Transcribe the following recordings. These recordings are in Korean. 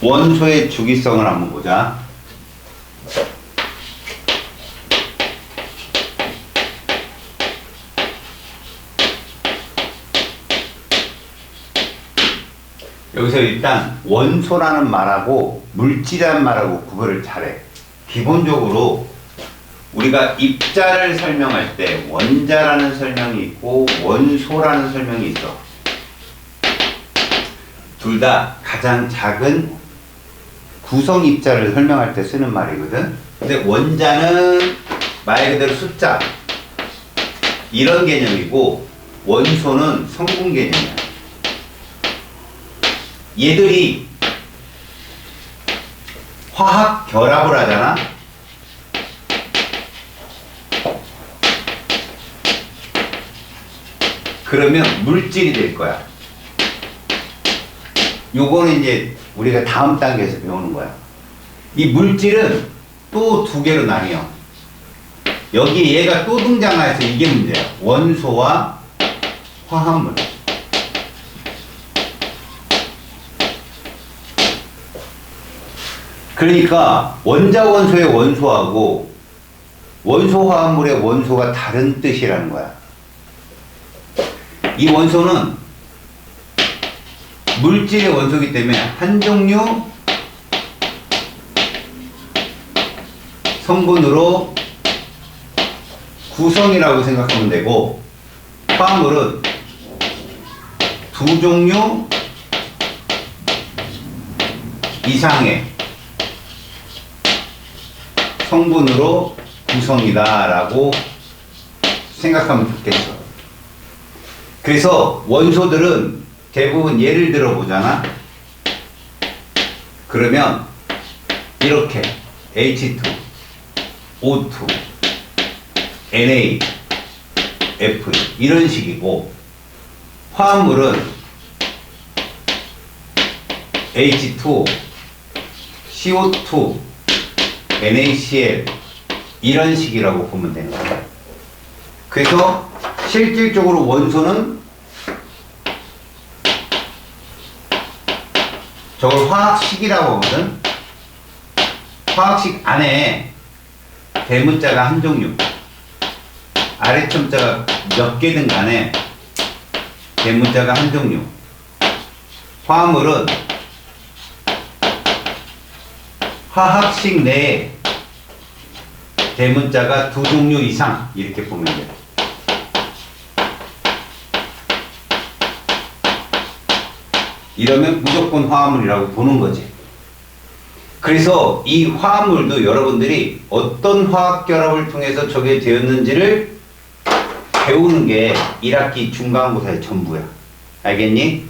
원소의 주기성을 한번 보자. 여기서 일단 원소라는 말하고 물질이라는 말하고 구별을 잘해. 기본적으로 우리가 입자를 설명할 때 원자라는 설명이 있고 원소라는 설명이 있어. 둘 다 가장 작은 구성 입자를 설명할 때 쓰는 말이거든. 근데 원자는 말 그대로 숫자 이런 개념이고 원소는 성분 개념이야. 얘들이 화학 결합을 하잖아. 그러면 물질이 될 거야. 요거는 이제 우리가 다음 단계에서 배우는 거야. 이 물질은 또 두 개로 나뉘어. 여기 얘가 또 등장해서 이게 문제야. 원소와 화합물. 그러니까 원자 원소의 원소하고 원소 화합물의 원소가 다른 뜻이라는 거야. 이 원소는 물질의 원소이기 때문에 한 종류 성분으로 구성이라고 생각하면 되고, 화합물은 두 종류 이상의 성분으로 구성이다 라고 생각하면 좋겠어. 그래서 원소들은 대부분 예를 들어 보잖아. 그러면 이렇게 H2, O2, Na, F 이런 식이고, 화합물은 H2, CO2, NaCl 이런 식이라고 보면 되는 거야. 그래서 실질적으로 원소는 저걸 화학식이라고 하거든. 화학식 안에 대문자가 한 종류, 아래첨자가 몇 개든 간에 대문자가 한 종류. 화합물은 화학식 내에 대문자가 두 종류 이상 이렇게 보면 돼. 이러면 무조건 화합물이라고 보는 거지. 그래서 이 화합물도 여러분들이 어떤 화학 결합을 통해서 저게 되었는지를 배우는 게 1학기 중간고사의 전부야. 알겠니?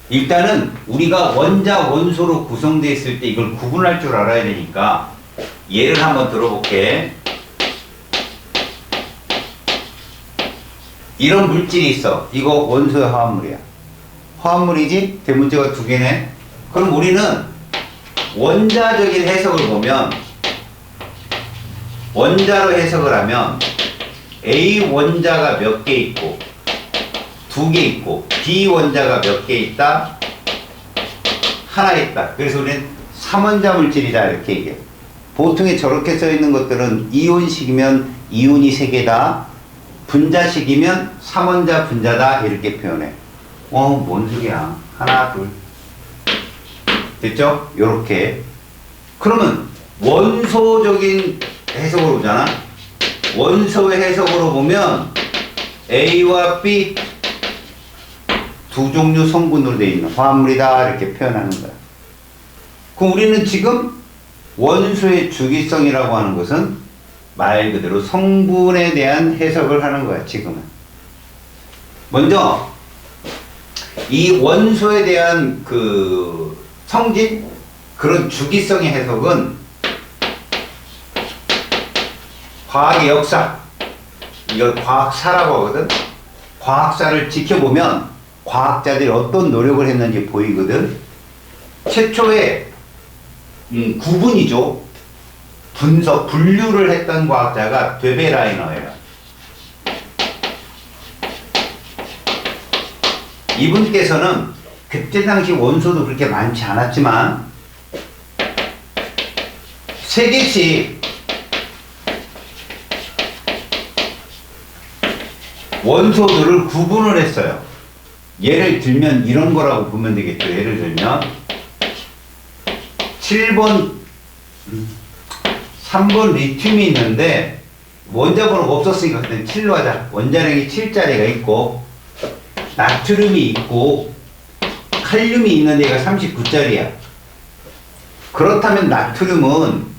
일단은 우리가 원자 원소로 구성되어 있을 때 이걸 구분할 줄 알아야 되니까 예를 한번 들어볼게. 이런 물질이 있어. 이거 원소의 화합물이야. 화합물이지? 대문자가 두 개네. 그럼 우리는 원자적인 해석을 보면, 원자로 해석을 하면 A 원자가 몇 개 있고 두 개 있고 B 원자가 몇 개 있다? 하나 있다. 그래서 우리는 3원자 물질이다 이렇게 얘기해. 보통에 저렇게 써 있는 것들은 이온식이면 이온이 3개다. 분자식이면 3원자 분자다 이렇게 표현해. 뭔 소리야. 하나 둘 됐죠? 요렇게. 그러면 원소적인 해석으로 보잖아. 원소의 해석으로 보면 A와 B 두 종류 성분으로 되어 있는 화합물이다 이렇게 표현하는 거야. 그럼 우리는 지금 원소의 주기성이라고 하는 것은 말 그대로 성분에 대한 해석을 하는 거야. 지금은 먼저 이 원소에 대한 그 성질, 그런 주기성의 해석은 과학의 역사, 이걸 과학사라고 하거든. 과학사를 지켜보면 과학자들이 어떤 노력을 했는지 보이거든. 최초에 구분이죠. 분석, 분류를 했던 과학자가 데베라이너예요. 이분께서는 그때 당시 원소도 그렇게 많지 않았지만 세 개씩 원소들을 구분을 했어요. 예를 들면 이런 거라고 보면 되겠죠. 예를 들면 7번 3번 리튬이 있는데 원자번호가 없었으니까 그때 7로 하자. 원자량이 7짜리가 있고 나트륨이 있고 칼륨이 있는 데가 39짜리야. 그렇다면 나트륨은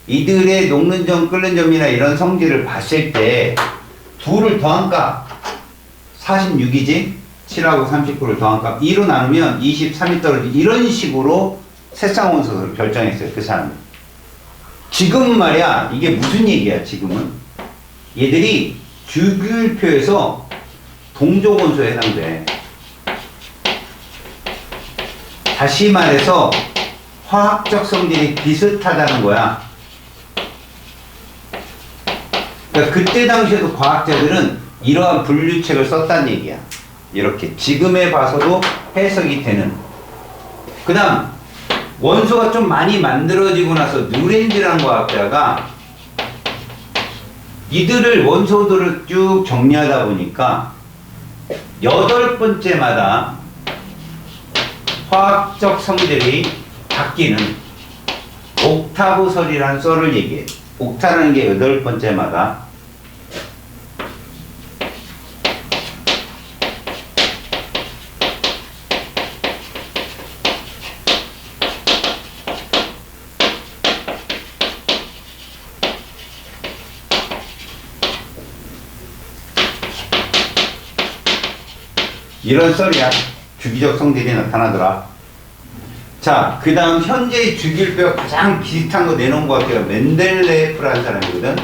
이들의 녹는 점, 끓는 점이나 이런 성질을 봤을 때 둘을 더한 값 46이지? 7하고 39를 더한 값 2로 나누면 23이 떨어지지. 이런 식으로 세쌍원소를 결정했어요. 그 사람은. 지금 말이야. 이게 무슨 얘기야 지금은? 얘들이 주기율표에서 동족원소에 해당돼. 다시 말해서 화학적 성질이 비슷하다는 거야. 그러니까 그때 당시에도 과학자들은 이러한 분류책을 썼다는 얘기야. 이렇게 지금에 봐서도 해석이 되는. 그 다음 원소가 좀 많이 만들어지고 나서 뉴렌즈라는 과학자가 이들을 원소들을 쭉 정리하다 보니까 8번째마다 화학적 성질이 바뀌는 옥타브설이라는 썰을 얘기해. 옥타라는 게 8번째마다 이런 썰이야. 주기적 성질이 나타나더라. 자, 그 다음 현재의 주기율표가 가장 비슷한 거 내놓은 것 같아요. 멘델레프라는 사람이거든.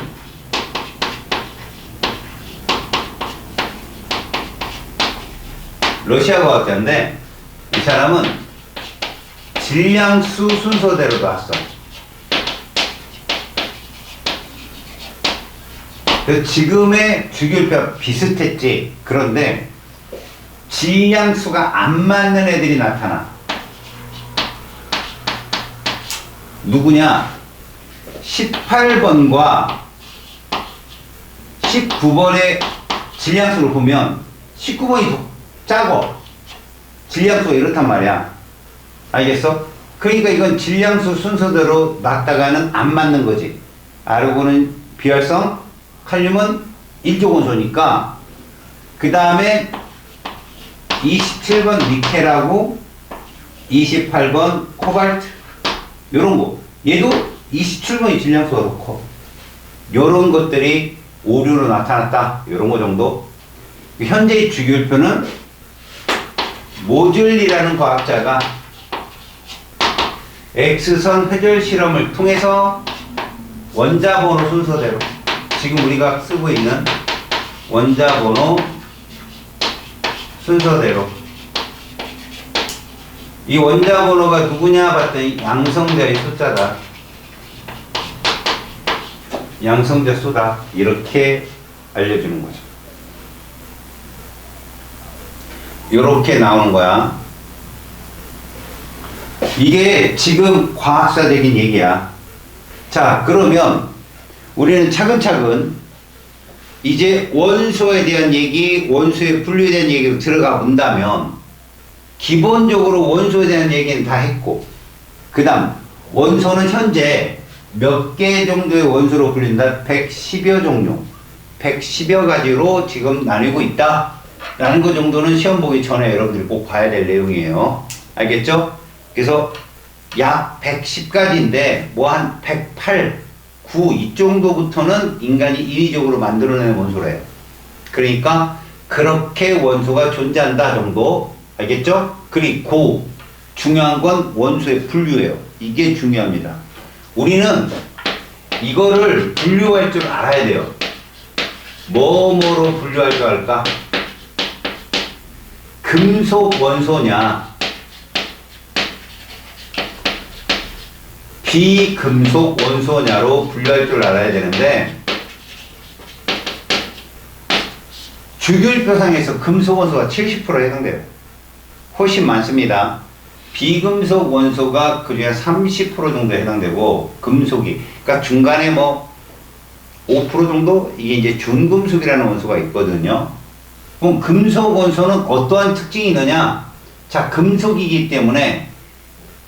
러시아 과학자인데 이 사람은 질량수 순서대로 나왔어. 그래서 지금의 주기율표가 비슷했지. 그런데 질량수가 안 맞는 애들이 나타나. 누구냐? 18번과 19번의 질량수를 보면 19번이 더 작어. 질량수가 이렇단 말이야. 알겠어? 그러니까 이건 질량수 순서대로 놨다가는 안 맞는 거지. 아르곤은 비활성, 칼륨은 일족원소니까. 그 다음에 27번 니켈하고 28번 코발트 요런 거. 얘도 27번이 질량수가 더 커. 요런 것들이 오류로 나타났다. 요런 거 정도. 현재의 주기율표는 모즐리라는 과학자가 X선 회절 실험을 통해서 원자번호 순서대로 지금 우리가 쓰고 있는 원자번호 순서대로 이 원자번호가 누구냐 봤더니 양성자의 숫자다. 양성자 수다. 이렇게 알려주는 거죠. 이렇게 나오는 거야. 이게 지금 과학사적인 얘기야. 자, 그러면 우리는 차근차근 이제 원소에 대한 얘기, 원소의 분류에 대한 얘기로 들어가 본다면 기본적으로 원소에 대한 얘기는 다 했고 그 다음 원소는 현재 몇 개 정도의 원소로 불린다? 110여 종류 110여 가지로 지금 나뉘고 있다 라는 것 정도는 시험 보기 전에 여러분들이 꼭 봐야 될 내용이에요. 알겠죠? 그래서 약 110가지인데 뭐 한 108, 9 이 정도부터는 인간이 인위적으로 만들어내는 원소래요. 그러니까 그렇게 원소가 존재한다 정도. 알겠죠? 그리고 중요한 건 원소의 분류예요. 이게 중요합니다. 우리는 이거를 분류할 줄 알아야 돼요. 뭐뭐로 분류할 줄 알까? 금속 원소냐 비금속 원소냐로 분류할 줄 알아야 되는데 주기율표상에서 금속 원소가 70%에 해당돼요. 훨씬 많습니다. 비금속 원소가 그중에 30% 정도에 해당되고, 금속이, 그러니까 중간에 뭐 5% 정도? 이게 이제 준금속이라는 원소가 있거든요. 그럼 금속 원소는 어떠한 특징이 있느냐? 자, 금속이기 때문에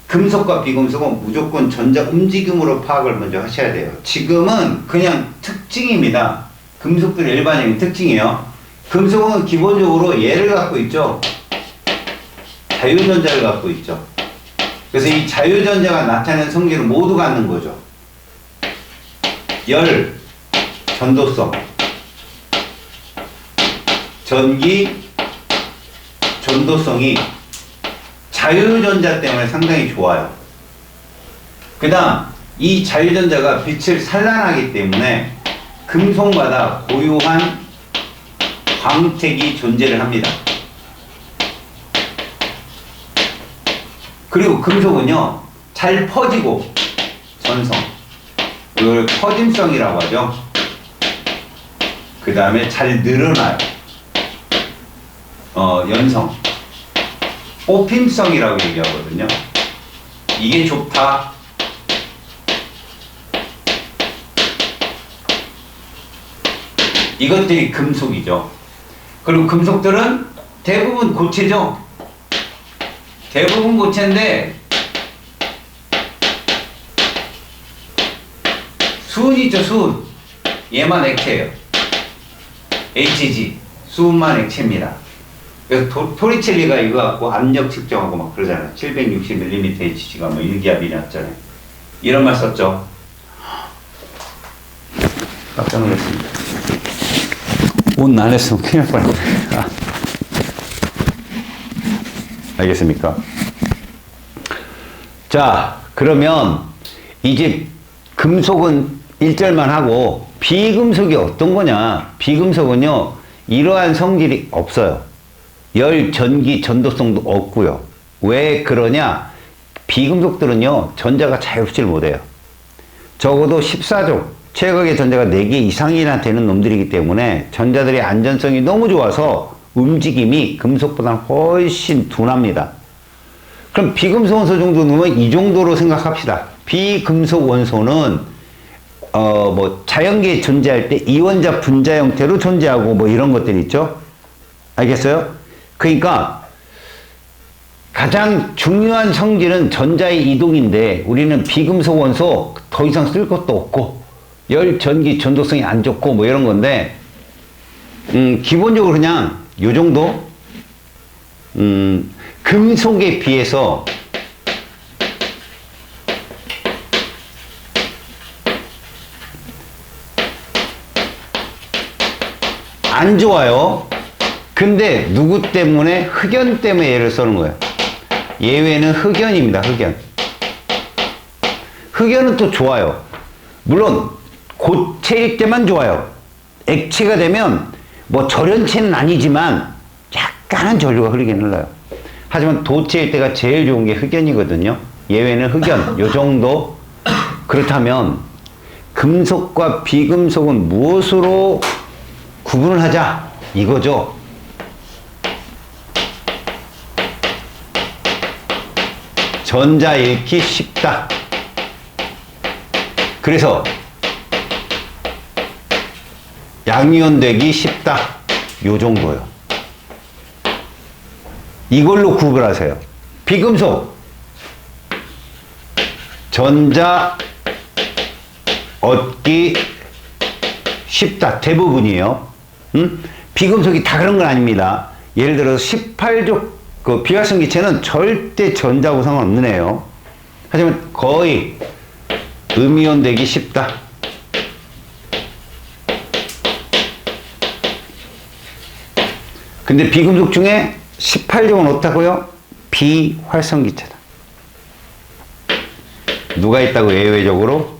금속과 비금속은 무조건 전자 움직임으로 파악을 먼저 하셔야 돼요. 지금은 그냥 특징입니다. 금속들의 일반적인 특징이에요. 금속은 기본적으로 얘를 갖고 있죠. 자유전자를 갖고 있죠. 그래서 이 자유전자가 나타내는 성질을 모두 갖는 거죠. 열, 전도성, 전기, 전도성이 자유전자 때문에 상당히 좋아요. 그 다음 이 자유전자가 빛을 산란하기 때문에 금속마다 고유한 광택이 존재를 합니다. 그리고 금속은요, 잘 퍼지고, 전성, 이걸 퍼짐성이라고 하죠. 그 다음에 잘 늘어나요. 연성, 뽑힘성이라고 얘기하거든요. 이게 좋다. 이것들이 금속이죠. 그리고 금속들은 대부분 고체죠. 대부분 고체인데 수은 있죠, 수은. 얘만 액체예요. HG, 수은만 액체입니다. 그래서 토리첼리가 이거 갖고 압력 측정하고 막 그러잖아요. 760mm HG가 뭐 일기압이 났잖아요. 이런 말 썼죠. 깜짝 놀랐습니다. 오늘 안 했으면 큰일 날 뻔했네. 알겠습니까? 자, 그러면 이제 금속은 1절만 하고 비금속이 어떤 거냐? 비금속은요, 이러한 성질이 없어요. 열, 전기, 전도성도 없고요. 왜 그러냐? 비금속들은요, 전자가 자유롭지를 못해요. 적어도 14종, 최악의 전자가 4개 이상이나 되는 놈들이기 때문에 전자들의 안전성이 너무 좋아서 움직임이 금속보다는 훨씬 둔합니다. 그럼 비금속 원소 정도 넣으면 이 정도로 생각합시다. 비금속 원소는 뭐 자연계에 존재할 때 이원자 분자 형태로 존재하고 뭐 이런 것들이 있죠. 알겠어요? 그러니까 가장 중요한 성질은 전자의 이동인데 우리는 비금속 원소 더 이상 쓸 것도 없고 열, 전기, 전도성이 안 좋고 뭐 이런 건데 기본적으로 그냥 요 정도 금속에 비해서 안 좋아요. 근데 누구 때문에? 흑연 때문에 얘를 써는 거예요. 예외는 흑연입니다. 흑연. 흑연은 또 좋아요. 물론 고체일 때만 좋아요. 액체가 되면 뭐 절연체는 아니지만 약간은 전류가 흐르긴 흘러요. 하지만 도체일 때가 제일 좋은 게 흑연이거든요. 예외는 흑연. 요 정도. 그렇다면 금속과 비금속은 무엇으로 구분을 하자 이거죠. 전자 읽기 쉽다. 그래서 양이온 되기 쉽다. 요 정도요. 이걸로 구분하세요. 비금속 전자 얻기 쉽다. 대부분이에요. 비금속이 다 그런 건 아닙니다. 예를 들어서 18족 그 비활성 기체는 절대 전자하고 상관없는 애예요. 하지만 거의 음이온 되기 쉽다. 근데 비금속 중에 18종은 어떻다고요? 비활성 기체다. 누가 있다고 예외적으로?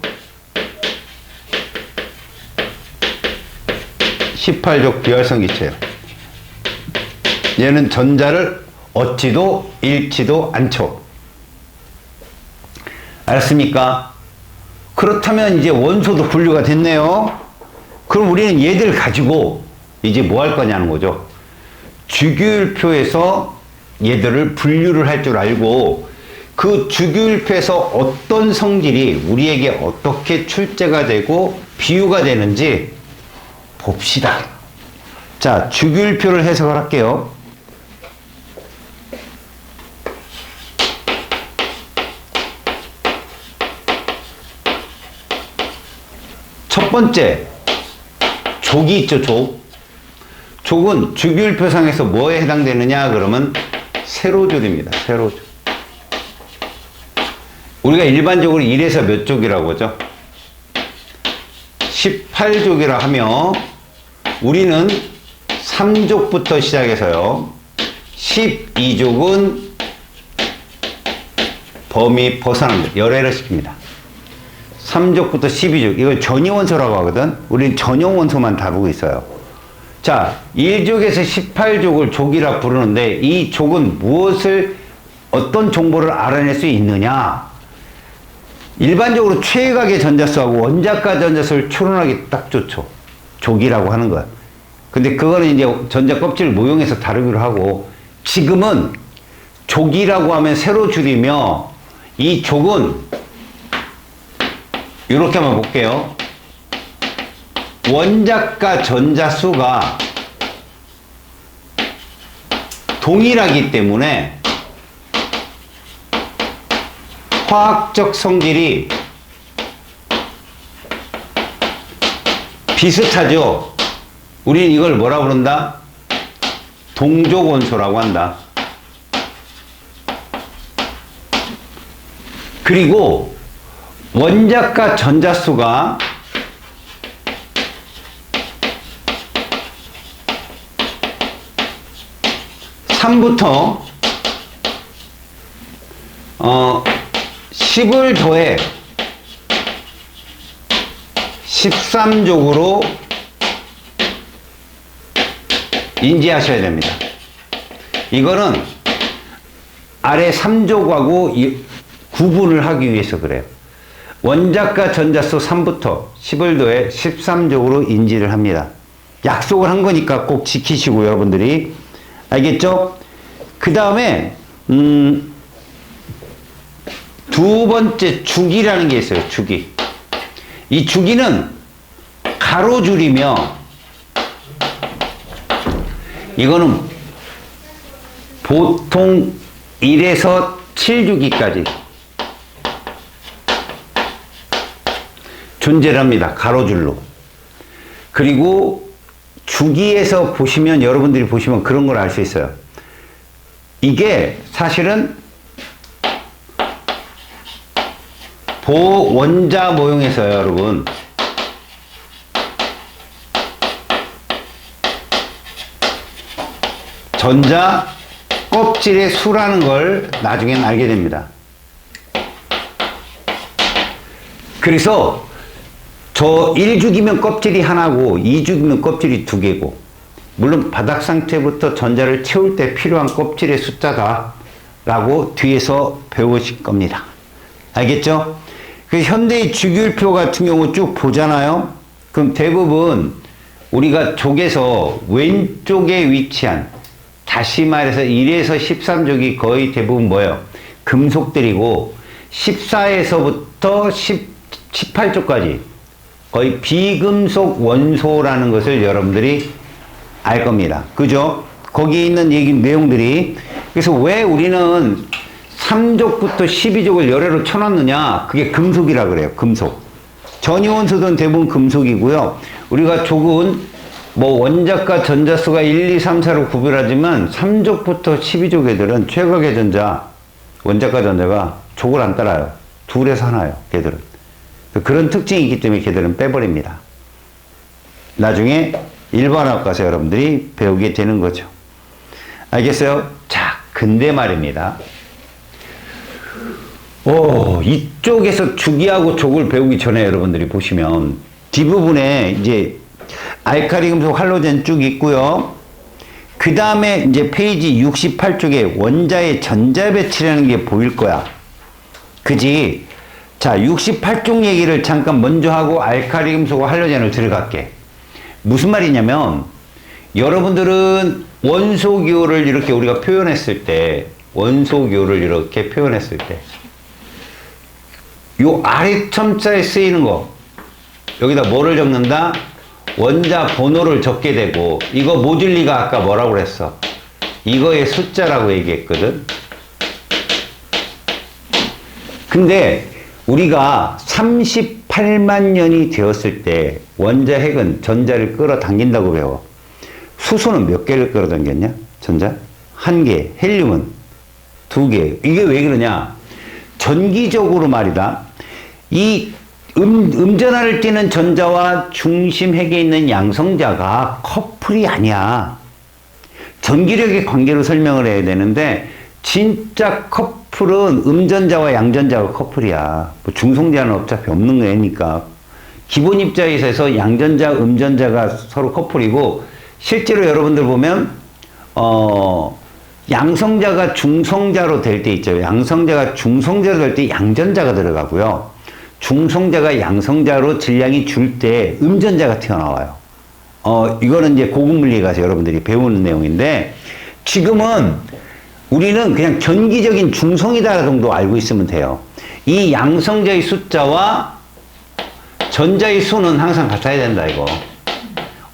18족 비활성 기체예요. 얘는 전자를 얻지도 잃지도 않죠. 알았습니까? 그렇다면 이제 원소도 분류가 됐네요. 그럼 우리는 얘들 가지고 이제 뭐 할 거냐는 거죠. 주기율표에서 얘들을 분류를 할 줄 알고 그 주기율표에서 어떤 성질이 우리에게 어떻게 출제가 되고 비유가 되는지 봅시다. 자, 주기율표를 해석을 할게요. 첫 번째, 족이 있죠, 족. 족은 주기율표상에서 뭐에 해당되느냐 그러면 세로줄입니다. 세로줄. 우리가 일반적으로 1에서 몇 족이라고 하죠? 18족이라 하며 우리는 3족부터 시작해서요. 12족은 범위 벗어납니다. 열애를 시킵니다. 3족부터 12족. 이걸 전이원소라고 하거든. 우리는 전용원소만 다루고 있어요. 자, 1족에서 18족을 족이라 부르는데 이 족은 무엇을 어떤 정보를 알아낼 수 있느냐? 일반적으로 최각의 전자수하고 원자가 전자수를 추론하기 딱 좋죠. 족이라고 하는 거야. 근데 그거는 이제 전자 껍질을 모형해서 다루기로 하고 지금은 족이라고 하면 세로 줄이며 이 족은 이렇게 한번 볼게요. 원자가 전자수가 동일하기 때문에 화학적 성질이 비슷하죠. 우리는 이걸 뭐라 부른다? 동족원소라고 한다. 그리고 원자가 전자수가 (3부터) 10을 더해 13족으로 인지하셔야 됩니다. 이거는 아래 3족하고 구분을 하기 위해서 그래요. 원자가 전자수 3부터 10을 더해 13족으로 인지를 합니다. 약속을 한 거니까 꼭 지키시고 여러분들이 알겠죠? 그 다음에 두 번째 주기라는 게 있어요. 주기. 이 주기는 가로줄이며 이거는 보통 1에서 7주기까지 존재를 합니다. 가로줄로. 그리고 주기에서 보시면 여러분들이 보시면 그런 걸 알 수 있어요. 이게 사실은 보원자 모형에서요, 여러분. 전자 껍질의 수라는 걸 나중엔 알게 됩니다. 그래서 저 1주기면 껍질이 하나고 2주기면 껍질이 두 개고 물론 바닥 상태부터 전자를 채울 때 필요한 껍질의 숫자다 라고 뒤에서 배우실 겁니다. 알겠죠? 그 현대의 주기율표 같은 경우 쭉 보잖아요. 그럼 대부분 우리가 족에서 왼쪽에 위치한 다시 말해서 1에서 13족이 거의 대부분 뭐예요? 금속들이고 14에서부터 18족까지 거의 비금속 원소라는 것을 여러분들이 알 겁니다. 그죠? 거기에 있는 얘기 내용들이 그래서 왜 우리는 3족부터 12족을 열애로 쳐놨느냐? 그게 금속이라 그래요. 금속. 전이원소들은 대부분 금속이고요. 우리가 족은 뭐 원자가 전자수가 1, 2, 3, 4로 구별하지만 3족부터 12족 애들은 최각의 전자, 원자가 전자가 족을 안 따라요. 둘에서 하나예요. 걔들은. 그런 특징이 있기 때문에 걔들은 빼버립니다. 나중에 일반학 가서 여러분들이 배우게 되는 거죠. 알겠어요? 자, 근데 말입니다. 이쪽에서 주기하고 족을 배우기 전에 여러분들이 보시면 뒷부분에 이제 알칼리 금속 할로젠 쭉 있고요. 그 다음에 이제 페이지 68쪽에 원자의 전자 배치라는 게 보일 거야. 그지? 자, 68쪽 얘기를 잠깐 먼저 하고 알칼리 금속 할로젠을 들어갈게. 무슨 말이냐면 여러분들은 원소 기호를 이렇게 우리가 표현했을 때 원소교를 이렇게 표현했을 때, 요 아래 첨자에 쓰이는 거, 여기다 뭐를 적는다? 원자 번호를 적게 되고, 이거 모듈리가 아까 뭐라고 그랬어? 이거의 숫자라고 얘기했거든. 근데 우리가 38만 년이 되었을 때 원자 핵은 전자를 끌어당긴다고 배워. 수소는 몇 개를 끌어당겼냐? 전자? 1개. 헬륨은 2개. 이게 왜 그러냐? 전기적으로 말이다. 이 음전하를 띠는 전자와 중심 핵에 있는 양성자가 커플이 아니야. 전기력의 관계로 설명을 해야 되는데, 진짜 커플은 음전자와 양전자가 커플이야. 뭐 중성자는 어차피 없는 거니까. 기본 입자에서 양전자, 음전자가 서로 커플이고, 실제로 여러분들 보면, 양성자가 중성자로 될 때 있죠. 양성자가 중성자로 될 때 양전자가 들어가고요. 중성자가 양성자로 질량이 줄 때 음전자가 튀어나와요. 이거는 이제 고급 물리에 가서 여러분들이 배우는 내용인데, 지금은 우리는 그냥 전기적인 중성이다 정도 알고 있으면 돼요. 이 양성자의 숫자와 전자의 수는 항상 같아야 된다, 이거.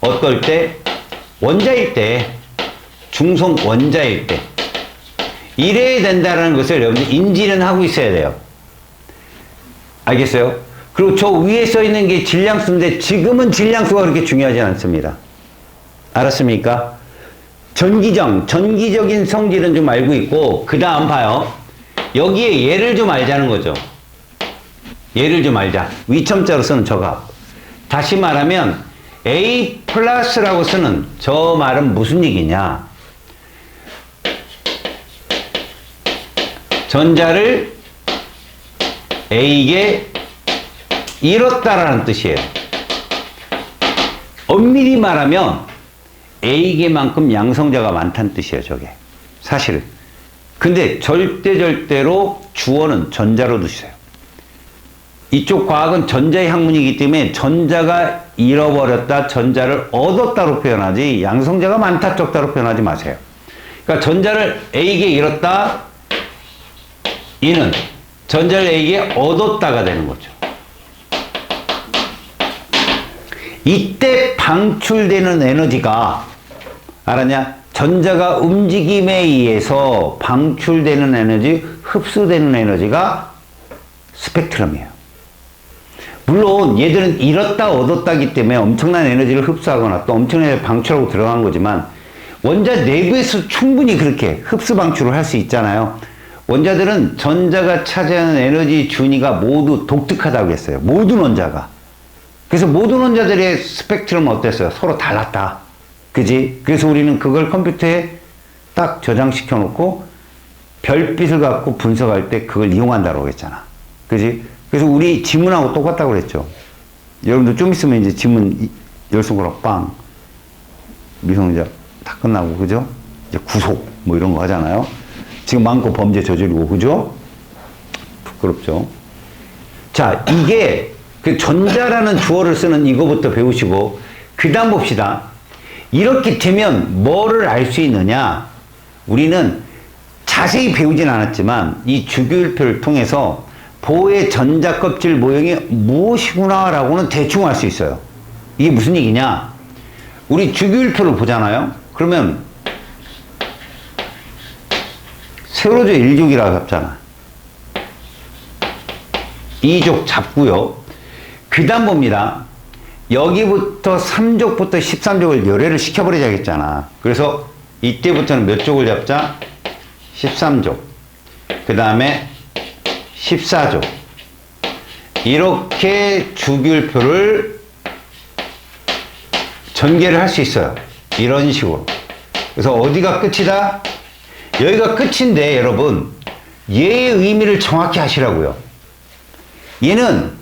어떨 때? 원자일 때, 중성 원자일 때. 이래야 된다는 것을 여러분들 인지는 하고 있어야 돼요. 알겠어요? 그리고 저 위에 써 있는 게 질량수인데, 지금은 질량수가 그렇게 중요하지 않습니다. 알았습니까? 전기적인 성질은 좀 알고 있고, 그 다음 봐요. 여기에 얘를 좀 알자는 거죠. 얘를 좀 알자. 위첨자로 쓰는 저값. 다시 말하면 A 플러스라고 쓰는 저 말은 무슨 얘기냐? 전자를 A에게 잃었다라는 뜻이에요. 엄밀히 말하면 A에게만큼 양성자가 많다는 뜻이에요, 저게. 사실은. 근데 절대로 주어는 전자로 두세요. 이쪽 과학은 전자의 학문이기 때문에 전자가 잃어버렸다, 전자를 얻었다로 표현하지, 양성자가 많다, 적다로 표현하지 마세요. 그러니까 전자를 A에게 잃었다, 이는 전자를 A에게 얻었다가 되는 거죠. 이때 방출되는 에너지가, 알았냐? 전자가 움직임에 의해서 방출되는 에너지, 흡수되는 에너지가 스펙트럼이에요. 물론 얘들은 잃었다 얻었다기 때문에 엄청난 에너지를 흡수하거나 또 엄청나게 방출하고 들어간 거지만, 원자 내부에서 충분히 그렇게 흡수 방출을 할 수 있잖아요. 원자들은 전자가 차지하는 에너지 준위가 모두 독특하다고 했어요. 모든 원자가. 그래서 모든 원자들의 스펙트럼은 어땠어요? 서로 달랐다. 그지? 그래서 우리는 그걸 컴퓨터에 딱 저장시켜 놓고 별빛을 갖고 분석할 때 그걸 이용한다고 했잖아. 그지? 그래서 우리 지문하고 똑같다고 그랬죠. 여러분들 좀 있으면 이제 지문 10손가락 빵. 미성년자 다 끝나고, 그죠? 이제 구속 뭐 이런 거 하잖아요. 지금 마음껏 범죄 저지르고, 그죠? 부끄럽죠? 자, 이게 그 전자라는 주어를 쓰는 이거부터 배우시고, 그 다음 봅시다. 이렇게 되면 뭐를 알 수 있느냐? 우리는 자세히 배우진 않았지만 이 주기율표를 통해서 보의 전자 껍질 모형이 무엇이구나 라고는 대충 알 수 있어요. 이게 무슨 얘기냐? 우리 주기율표를 보잖아요. 그러면 세로조 1족이라고 잡잖아. 2족 잡고요. 그 다음 봅니다. 여기부터 3족부터 13족을 열애를 시켜버리자겠잖아. 그래서 이때부터는 몇 족을 잡자? 13족. 그 다음에 14족. 이렇게 주기율표를 전개를 할 수 있어요. 이런 식으로. 그래서 어디가 끝이다? 여기가 끝인데 여러분, 얘의 의미를 정확히 하시라고요. 얘는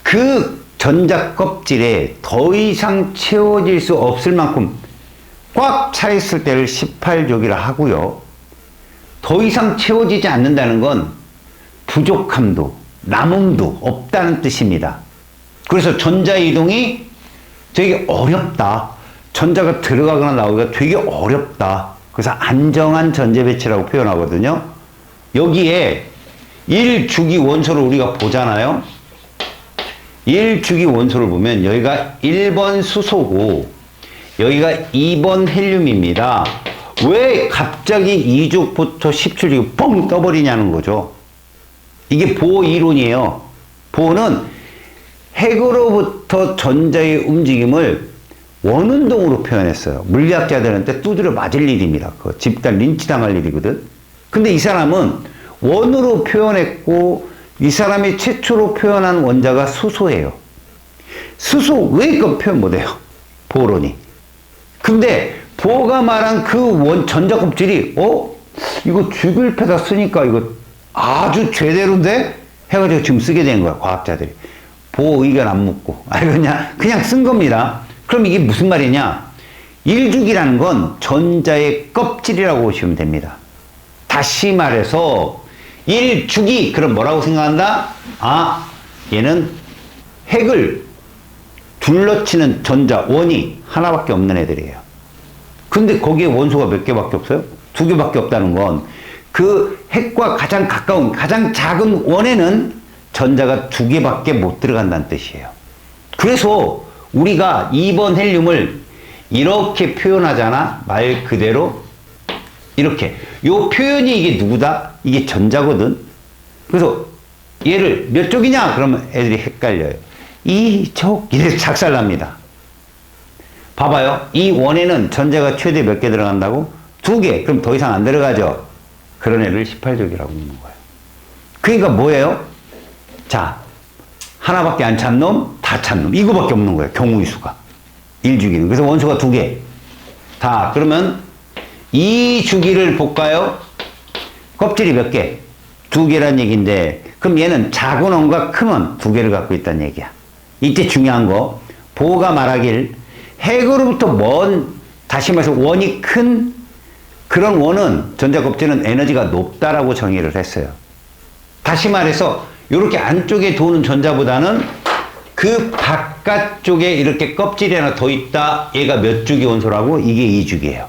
그 전자 껍질에 더 이상 채워질 수 없을 만큼 꽉 차 있을 때를 18족이라 하고요. 더 이상 채워지지 않는다는 건 부족함도 남음도 없다는 뜻입니다. 그래서 전자 이동이 되게 어렵다. 전자가 들어가거나 나오기가 되게 어렵다. 그래서 안정한 전제 배치라고 표현하거든요. 여기에 1주기 원소를 우리가 보잖아요. 1주기 원소를 보면 여기가 1번 수소고 여기가 2번 헬륨입니다. 왜 갑자기 2족부터 17족이 뻥 떠버리냐는 거죠. 이게 보호 이론이에요. 보호는 핵으로부터 전자의 움직임을 원운동으로 표현했어요. 물리학자들한테 두드려 맞을 일입니다. 그 집단 린치당할 일이거든. 근데 이 사람은 원으로 표현했고 이 사람이 최초로 표현한 원자가 수소예요. 수소 왜 그 표현 못해요? 보호론이. 근데 보호가 말한 그 전자 껍질이 이거 주기율패다 쓰니까 이거 아주 제대로인데? 해가지고 지금 쓰게 된 거야, 과학자들이. 보호 의견 안 묻고. 그냥 쓴 겁니다. 그럼 이게 무슨 말이냐? 1주기라는 건 전자의 껍질이라고 보시면 됩니다. 다시 말해서 1주기 그럼 뭐라고 생각한다? 얘는 핵을 둘러치는 전자 원이 하나밖에 없는 애들이에요. 근데 거기에 원소가 몇 개밖에 없어요? 2개밖에 없다는 건 그 핵과 가장 가까운 가장 작은 원에는 전자가 2개밖에 못 들어간다는 뜻이에요. 그래서 우리가 2번 헬륨을 이렇게 표현하잖아. 말 그대로 이렇게. 요 표현이 이게 누구다? 이게 전자거든. 그래서 얘를 몇 쪽이냐? 그러면 애들이 헷갈려요. 2쪽 이래서 작살납니다. 봐봐요. 이 원에는 전자가 최대 몇 개 들어간다고? 2개. 그럼 더 이상 안 들어가죠. 그런 애를 18족이라고 묻는 거예요. 그러니까 뭐예요? 자, 하나밖에 안 찬 놈, 다 찬 놈. 이거밖에 없는 거예요. 경우의 수가. 1주기는. 그래서 원소가 2개. 다. 그러면 2주기를 볼까요? 껍질이 몇 개? 2개란 얘기인데, 그럼 얘는 작은 원과 큰 원 2개를 갖고 있다는 얘기야. 이때 중요한 거. 보호가 말하길 핵으로부터 다시 말해서 원이 큰 그런 원은 전자 껍질은 에너지가 높다라고 정의를 했어요. 다시 말해서 이렇게 안쪽에 도는 전자보다는 그 바깥쪽에 이렇게 껍질이 하나 더 있다. 얘가 몇 주기 원소라고? 이게 2주기예요.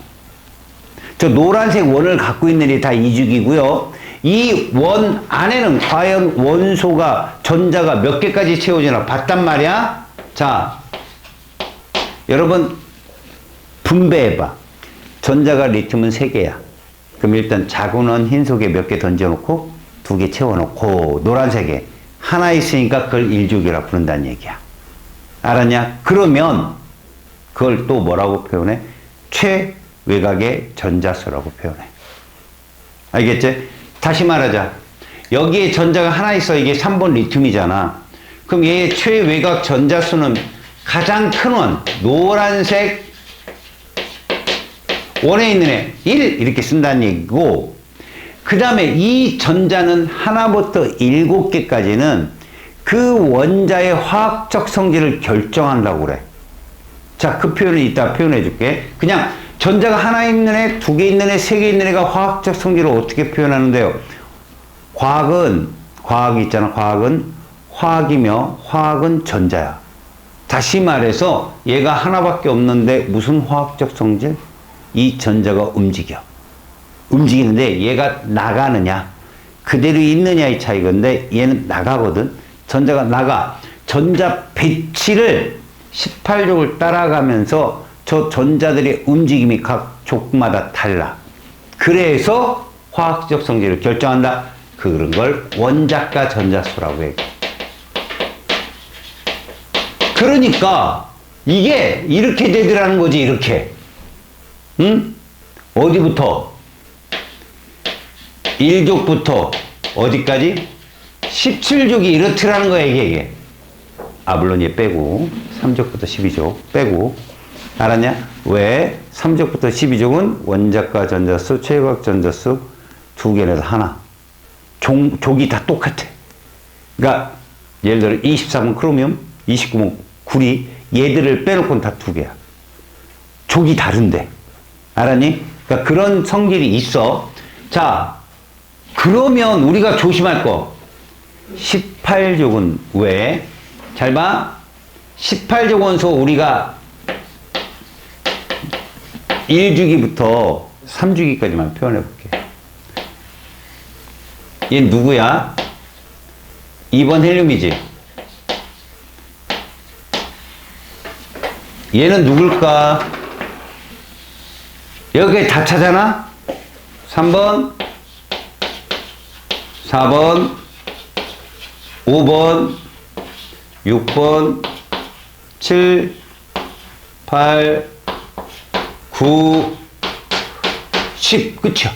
저 노란색 원을 갖고 있는 애 다 2주기고요. 이 원 안에는 과연 원소가 전자가 몇 개까지 채워지나 봤단 말이야. 자, 여러분 분배해봐. 전자가 리튬은 3개야. 그럼 일단 작은 원 흰속에 몇 개 던져놓고 2개 채워놓고 노란색에 하나 있으니까 그걸 1주기라 부른다는 얘기야. 알았냐? 그러면 그걸 또 뭐라고 표현해? 최외곽의 전자수라고 표현해. 알겠지? 다시 말하자. 여기에 전자가 하나 있어. 이게 3번 리튬이잖아. 그럼 얘의 최외곽 전자수는 가장 큰 원, 노란색 원에 있는 애 1 이렇게 쓴다는 얘기고, 그 다음에 이 전자는 하나부터 7개까지는 그 원자의 화학적 성질을 결정한다고 그래. 자, 그 표현을 이따 표현해 줄게. 그냥 전자가 하나 있는 애, 2개 있는 애, 3개 있는 애가 화학적 성질을 어떻게 표현하는데요? 과학이 있잖아. 과학은 화학이며 화학은 전자야. 다시 말해서 얘가 하나밖에 없는데 무슨 화학적 성질? 이 전자가 움직이는데 얘가 나가느냐 그대로 있느냐의 차이건데 얘는 나가거든. 전자가 나가. 전자 배치를 18족을 따라가면서 저 전자들의 움직임이 각 족마다 달라. 그래서 화학적 성질을 결정한다. 그런 걸 원자가 전자수라고 해. 그러니까 이게 이렇게 되더라는 거지. 이렇게. 응? 어디부터? 1족부터 어디까지? 17족이 이렇더라는 거야, 이게. 물론 얘 빼고 3족부터 12족 빼고. 알았냐? 왜? 3족부터 12족은 원자과 전자수, 최외곽 전자수 2개에서 하나. 족이 다 똑같아. 그러니까 예를 들어 23은 크로뮴, 29은 구리. 얘들을 빼놓고는 다 2개야. 족이 다른데. 알았니? 그러니까 그런 성질이 있어. 자, 그러면 우리가 조심할 거 18족은 왜? 잘 봐. 18족 원소 우리가 1주기부터 3주기까지만 표현해 볼게요. 얘 누구야? 2번 헬륨이지. 얘는 누굴까? 여기까지 다 차잖아? 3번, 4번, 5번, 6번, 7, 8, 9, 10. 그쵸?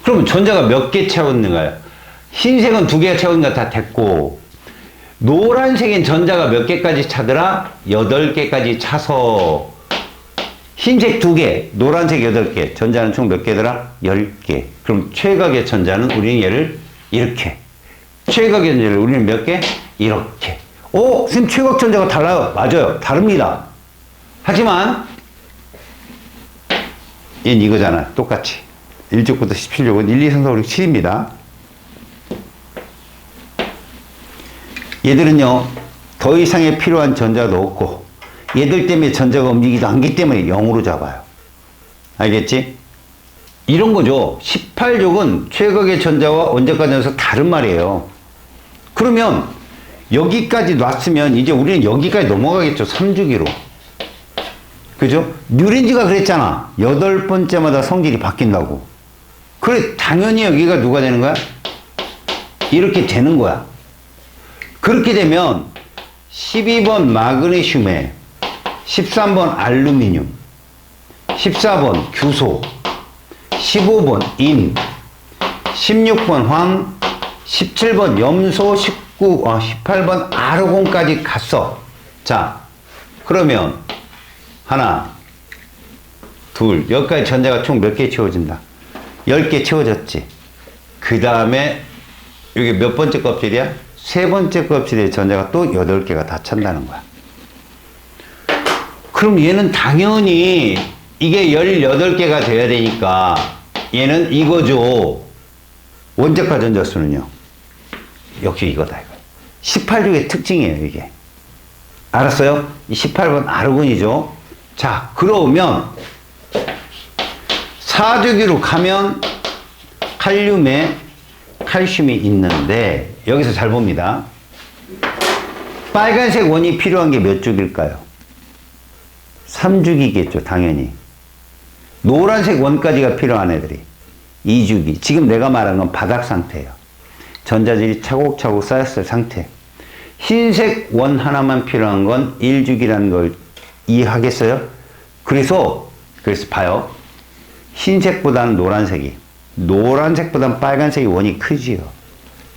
그러면 전자가 몇 개 채웠는가요? 흰색은 2개가 채웠는가 다 됐고, 노란색엔 전자가 몇 개까지 차더라? 8개까지 차서, 흰색 2개, 노란색 8개, 전자는 총 몇 개더라? 10개. 그럼 최각의 전자는 우리는 얘를 이렇게. 최각의 전자를 우리는 몇 개? 이렇게. 오! 선생님 최각 전자가 달라요. 맞아요. 다릅니다. 하지만, 얘는 이거잖아. 똑같이. 1쪽부터 17쪽은 1, 2, 3, 4, 5, 6, 7입니다. 얘들은요, 더 이상의 필요한 전자도 없고, 얘들 때문에 전자가 움직이지도 않기 때문에 0으로 잡아요. 알겠지? 이런 거죠. 18족은 최각의 전자와 원자가 전자에서 다른 말이에요. 그러면 여기까지 놨으면 이제 우리는 여기까지 넘어가겠죠. 3주기로. 그죠? 뉴렌즈가 그랬잖아. 8번째마다 성질이 바뀐다고. 그래, 당연히 여기가 누가 되는 거야? 이렇게 되는 거야. 그렇게 되면 12번 마그네슘에 13번 알루미늄, 14번 규소, 15번 인, 16번 황, 17번 염소, 18번 아르곤까지 갔어. 자, 그러면 하나, 둘, 여기까지 전자가 총 몇 개 채워진다? 10개 채워졌지. 그 다음에 여기 몇 번째 껍질이야? 세 번째 껍질에 전자가 또 8개가 다 찬다는 거야. 그럼 얘는 당연히 이게 18개가 돼야 되니까 얘는 이거죠. 원자과 전자수는요. 역시 이거다, 이거. 18족의 특징이에요, 이게. 알았어요? 이 18번 아르곤이죠. 자, 그러면 4주기로 가면 칼륨에 칼슘이 있는데 여기서 잘 봅니다. 빨간색 원이 필요한 게 몇 주기일까요? 3주기겠죠, 당연히. 노란색 원까지가 필요한 애들이 2주기. 지금 내가 말한 건 바닥 상태예요. 전자질이 차곡차곡 쌓였을 상태. 흰색 원 하나만 필요한 건 1주기라는 걸 이해하겠어요? 그래서 봐요. 흰색보다는 노란색보다는 빨간색이 원이 크지요.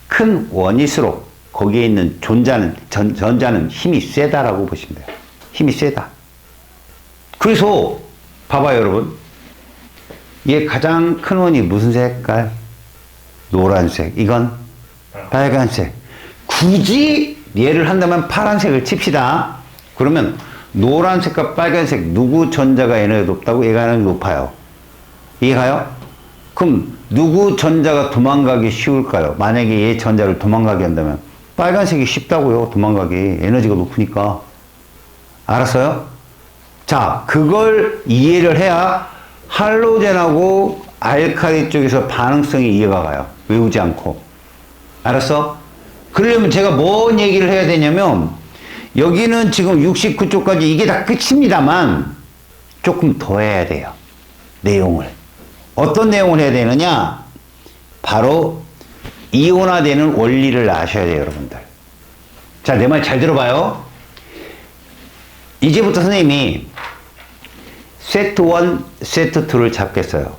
큰 원일수록 거기에 있는 전자는 힘이 세다라고 보시면 돼요. 힘이 세다. 그래서 봐봐요, 여러분. 얘 가장 큰 원이 무슨 색깔? 노란색. 이건 빨간색. 굳이 얘를 한다면 파란색을 칩시다. 그러면 노란색과 빨간색 누구 전자가 에너지가 높다고? 얘가 에너지가 높아요. 이해가요? 그럼 누구 전자가 도망가기 쉬울까요? 만약에 얘 전자를 도망가게 한다면 빨간색이 쉽다고요. 도망가기. 에너지가 높으니까. 알았어요? 자, 그걸 이해를 해야 할로젠하고 알칼리 쪽에서 반응성이 이해가 가요. 외우지 않고. 알았어? 그러려면 제가 뭔 얘기를 해야 되냐면 여기는 지금 69쪽까지 이게 다 끝입니다만 조금 더 해야 돼요. 내용을. 어떤 내용을 해야 되느냐? 바로 이온화되는 원리를 아셔야 돼요, 여러분들. 자, 내 말 잘 들어봐요. 이제부터 선생님이 세트 1, 세트 2를 잡겠어요.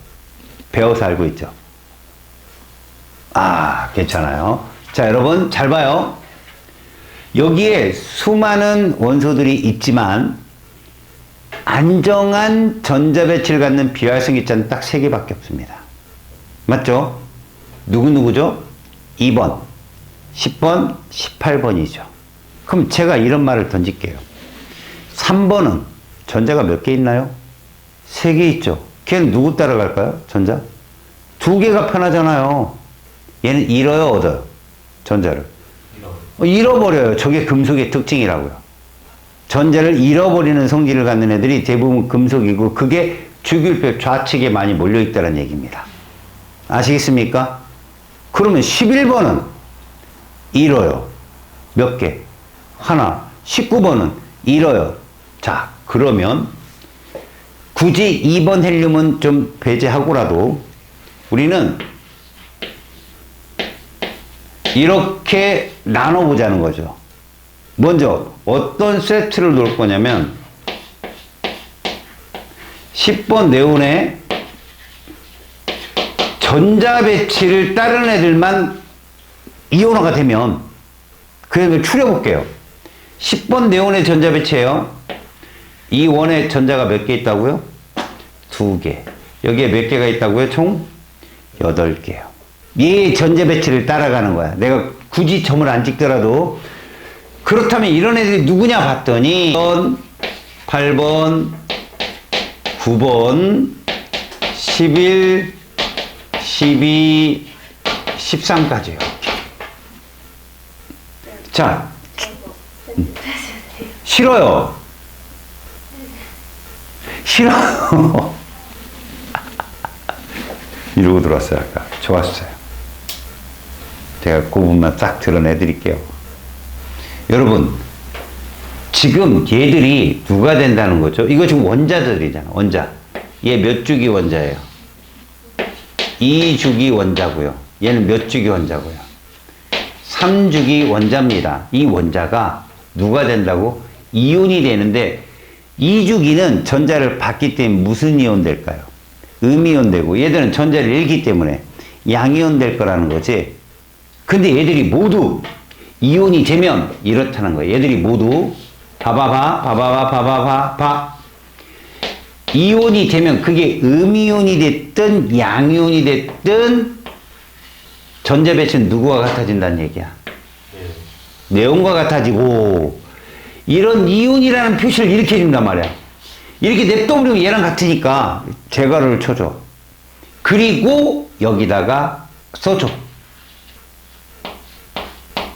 배워서 알고 있죠? 아, 괜찮아요. 자, 여러분 잘 봐요. 여기에 수많은 원소들이 있지만 안정한 전자배치를 갖는 비활성 입자는 딱 3개밖에 없습니다. 맞죠? 누구누구죠? 2번, 10번, 18번이죠. 그럼 제가 이런 말을 던질게요. 3번은 전자가 몇 개 있나요? 3개 있죠. 걔는 누구 따라갈까요? 전자? 2개가 편하잖아요. 얘는 잃어요, 얻어요? 전자를. 잃어버려요. 저게 금속의 특징이라고요. 전자를 잃어버리는 성질을 갖는 애들이 대부분 금속이고 그게 주기율표 좌측에 많이 몰려있다는 얘기입니다. 아시겠습니까? 그러면 11번은 잃어요. 몇 개? 하나. 19번은 잃어요. 자, 그러면 굳이 2번 헬륨은 좀 배제하고라도 우리는 이렇게 나눠보자는 거죠. 먼저 어떤 세트를 놓을 거냐면 10번 네온에 전자배치를 다른 애들만 이온화가 되면 그래서 추려볼게요. 10번 네온의 전자배치예요. 이 원에 전자가 몇 개 있다고요? 2개. 여기에 몇 개가 있다고요? 총 8개요. 이 전자배치를 따라가는 거야. 내가 굳이 점을 안 찍더라도. 그렇다면 이런 애들이 누구냐 봤더니 8번, 9번, 11, 12, 13까지요. 자, 싫어요. 싫어요. 이러고 들어왔어요. 아까 좋았어요. 제가 그 부분만 딱 드러내드릴게요. 여러분, 지금 얘들이 누가 된다는 거죠? 이거 지금 원자들이잖아. 원자. 얘 몇 주기 원자예요? 2주기 원자고요. 얘는 몇 주기 원자고요? 3주기 원자입니다. 이 원자가 누가 된다고? 이온이 되는데 2주기는 전자를 받기 때문에 무슨 이온 될까요? 음이온 되고 얘들은 전자를 잃기 때문에 양이온 될 거라는 거지. 근데 얘들이 모두 이온이 되면 이렇다는 거예요. 얘들이 모두 봐봐봐 이온이 되면 그게 음이온이 됐든 양이온이 됐든 전자 배치는 누구와 같아진다는 얘기야? 네온과 같아지고 이런 이온이라는 표시를 이렇게 해준단 말이야. 이렇게 냅둬버리면 얘랑 같으니까 제거를 쳐줘. 그리고 여기다가 써줘.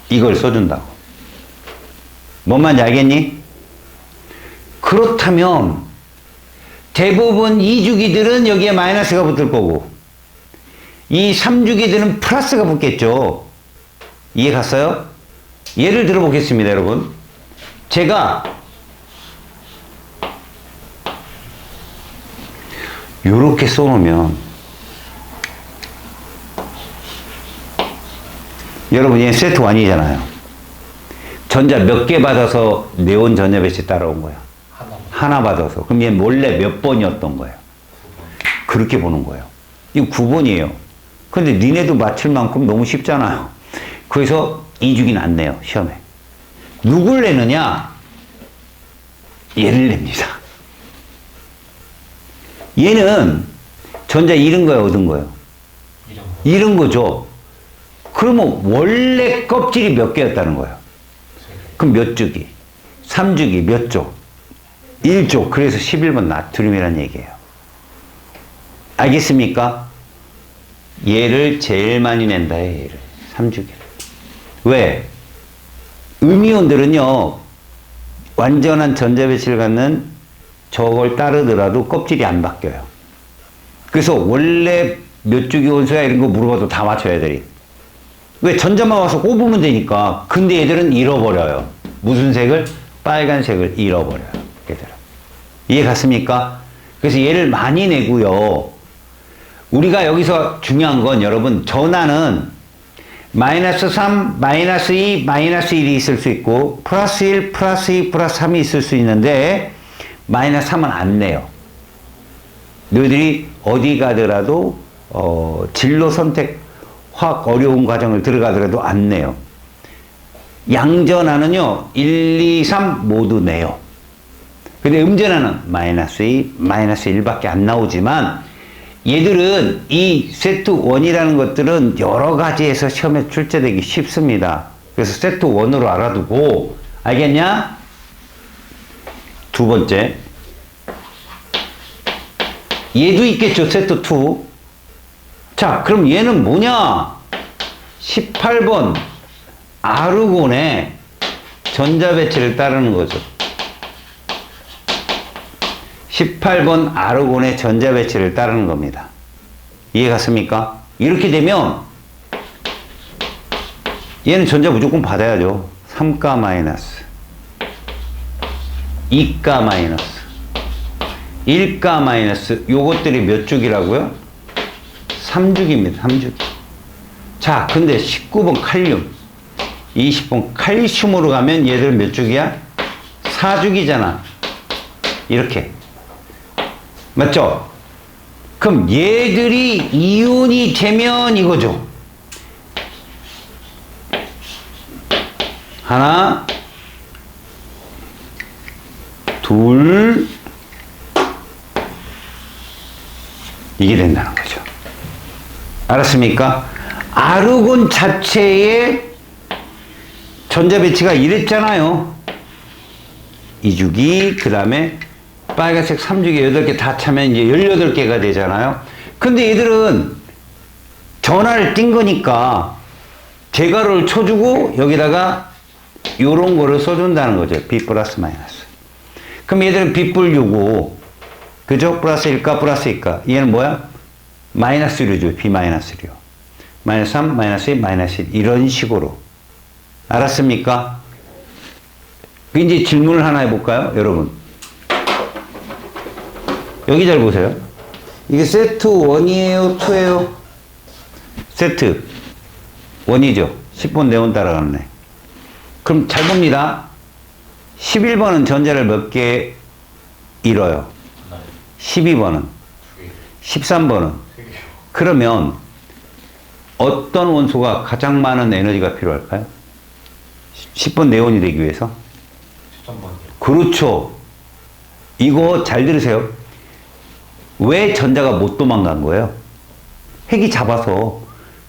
이걸 써준다고. 뭔 말인지 알겠니? 그렇다면 대부분 2주기들은 여기에 마이너스가 붙을 거고 이 3주기들은 플러스가 붙겠죠. 이해 갔어요? 예를 들어 보겠습니다, 여러분. 제가 요렇게 써놓으면 여러분 얘 세트 1이잖아요. 전자 몇 개 받아서 네온 전자 배치 따라온 거야? 하나 받아서. 그럼 얘 몰래 몇 번이었던 거예요? 그렇게 보는 거예요. 이거 9번이에요. 근데 니네도 맞출 만큼 너무 쉽잖아요. 그래서 2주기는 안 내요, 시험에. 누굴 내느냐? 얘를 냅니다. 얘는 전자 잃은 거예요, 얻은 거예요? 잃은 거죠. 그러면 원래 껍질이 몇 개였다는 거예요? 그럼 몇 주기? 3주기 몇 조? 1조. 그래서 11번 나트륨이라는 얘기예요. 알겠습니까? 얘를 제일 많이 낸다, 얘를. 3주기를. 왜? 음이온들은요, 완전한 전자배치를 갖는 저걸 따르더라도 껍질이 안 바뀌어요. 그래서 원래 몇 주기 원소야 이런 거 물어봐도 다 맞춰요, 애들이. 왜? 전자만 와서 꼽으면 되니까. 근데 얘들은 잃어버려요. 무슨 색을? 빨간색을 잃어버려요, 얘들은. 이해 갔습니까? 그래서 얘를 많이 내고요. 우리가 여기서 중요한 건 여러분, 전하는 마이너스 3, 마이너스 2, 마이너스 1이 있을 수 있고 플러스 1, 플러스 2, 플러스 3이 있을 수 있는데 마이너스 3은 안 내요. 너희들이 어디 가더라도 진로 선택 확 어려운 과정을 들어가더라도 안 내요. 양전하는요 1, 2, 3 모두 내요. 근데 음전하는 마이너스 2, 마이너스 1밖에 안 나오지만 얘들은 이 세트 1이라는 것들은 여러 가지에서 시험에 출제되기 쉽습니다. 그래서 세트 1으로 알아두고, 알겠냐? 두 번째. 얘도 있겠죠, 세트 2. 자, 그럼 얘는 뭐냐? 18번 아르곤의 전자배치를 따르는 거죠. 18번 아르곤의 전자 배치를 따르는 겁니다. 이해 갔습니까? 이렇게 되면 얘는 전자 무조건 받아야죠. 3가 마이너스 2가 마이너스 1가 마이너스 요것들이 몇 주기라고요? 3주기입니다. 3주기. 자, 근데 19번 칼륨 20번 칼슘으로 가면 얘들 몇 주기야? 4주기잖아. 이렇게. 맞죠? 그럼 얘들이 이온이 되면 이거죠. 하나, 둘, 이게 된다는 거죠. 알았습니까? 아르곤 자체의 전자 배치가 이랬잖아요. 2주기, 그 다음에 빨간색 3주기 8개 다 차면 이제 18개가 되잖아요. 근데 얘들은 전하를 띈 거니까 제가를 쳐주고 여기다가 요런 거를 써준다는 거죠. B 플러스 마이너스. 그럼 얘들은 B 뿔 6고, 그죠? 플러스 1가 플러스 2가. 얘는 뭐야? 마이너스 1이죠. B 마이너스 1이요. 마이너스 3, 마이너스 2, 마이너스 1. 이런 식으로. 알았습니까? 이제 질문을 하나 해볼까요? 여러분. 여기 잘 보세요. 이게 세트 1이에요? 2에요? 세트 1이죠. 10번 네온 따라갔네. 그럼 잘 봅니다. 11번은 전자를 몇 개 잃어요? 12번은? 13번은? 그러면 어떤 원소가 가장 많은 에너지가 필요할까요? 10번 네온이 되기 위해서? 13번이요. 그렇죠. 이거 잘 들으세요. 왜 전자가 못 도망간 거예요? 핵이 잡아서.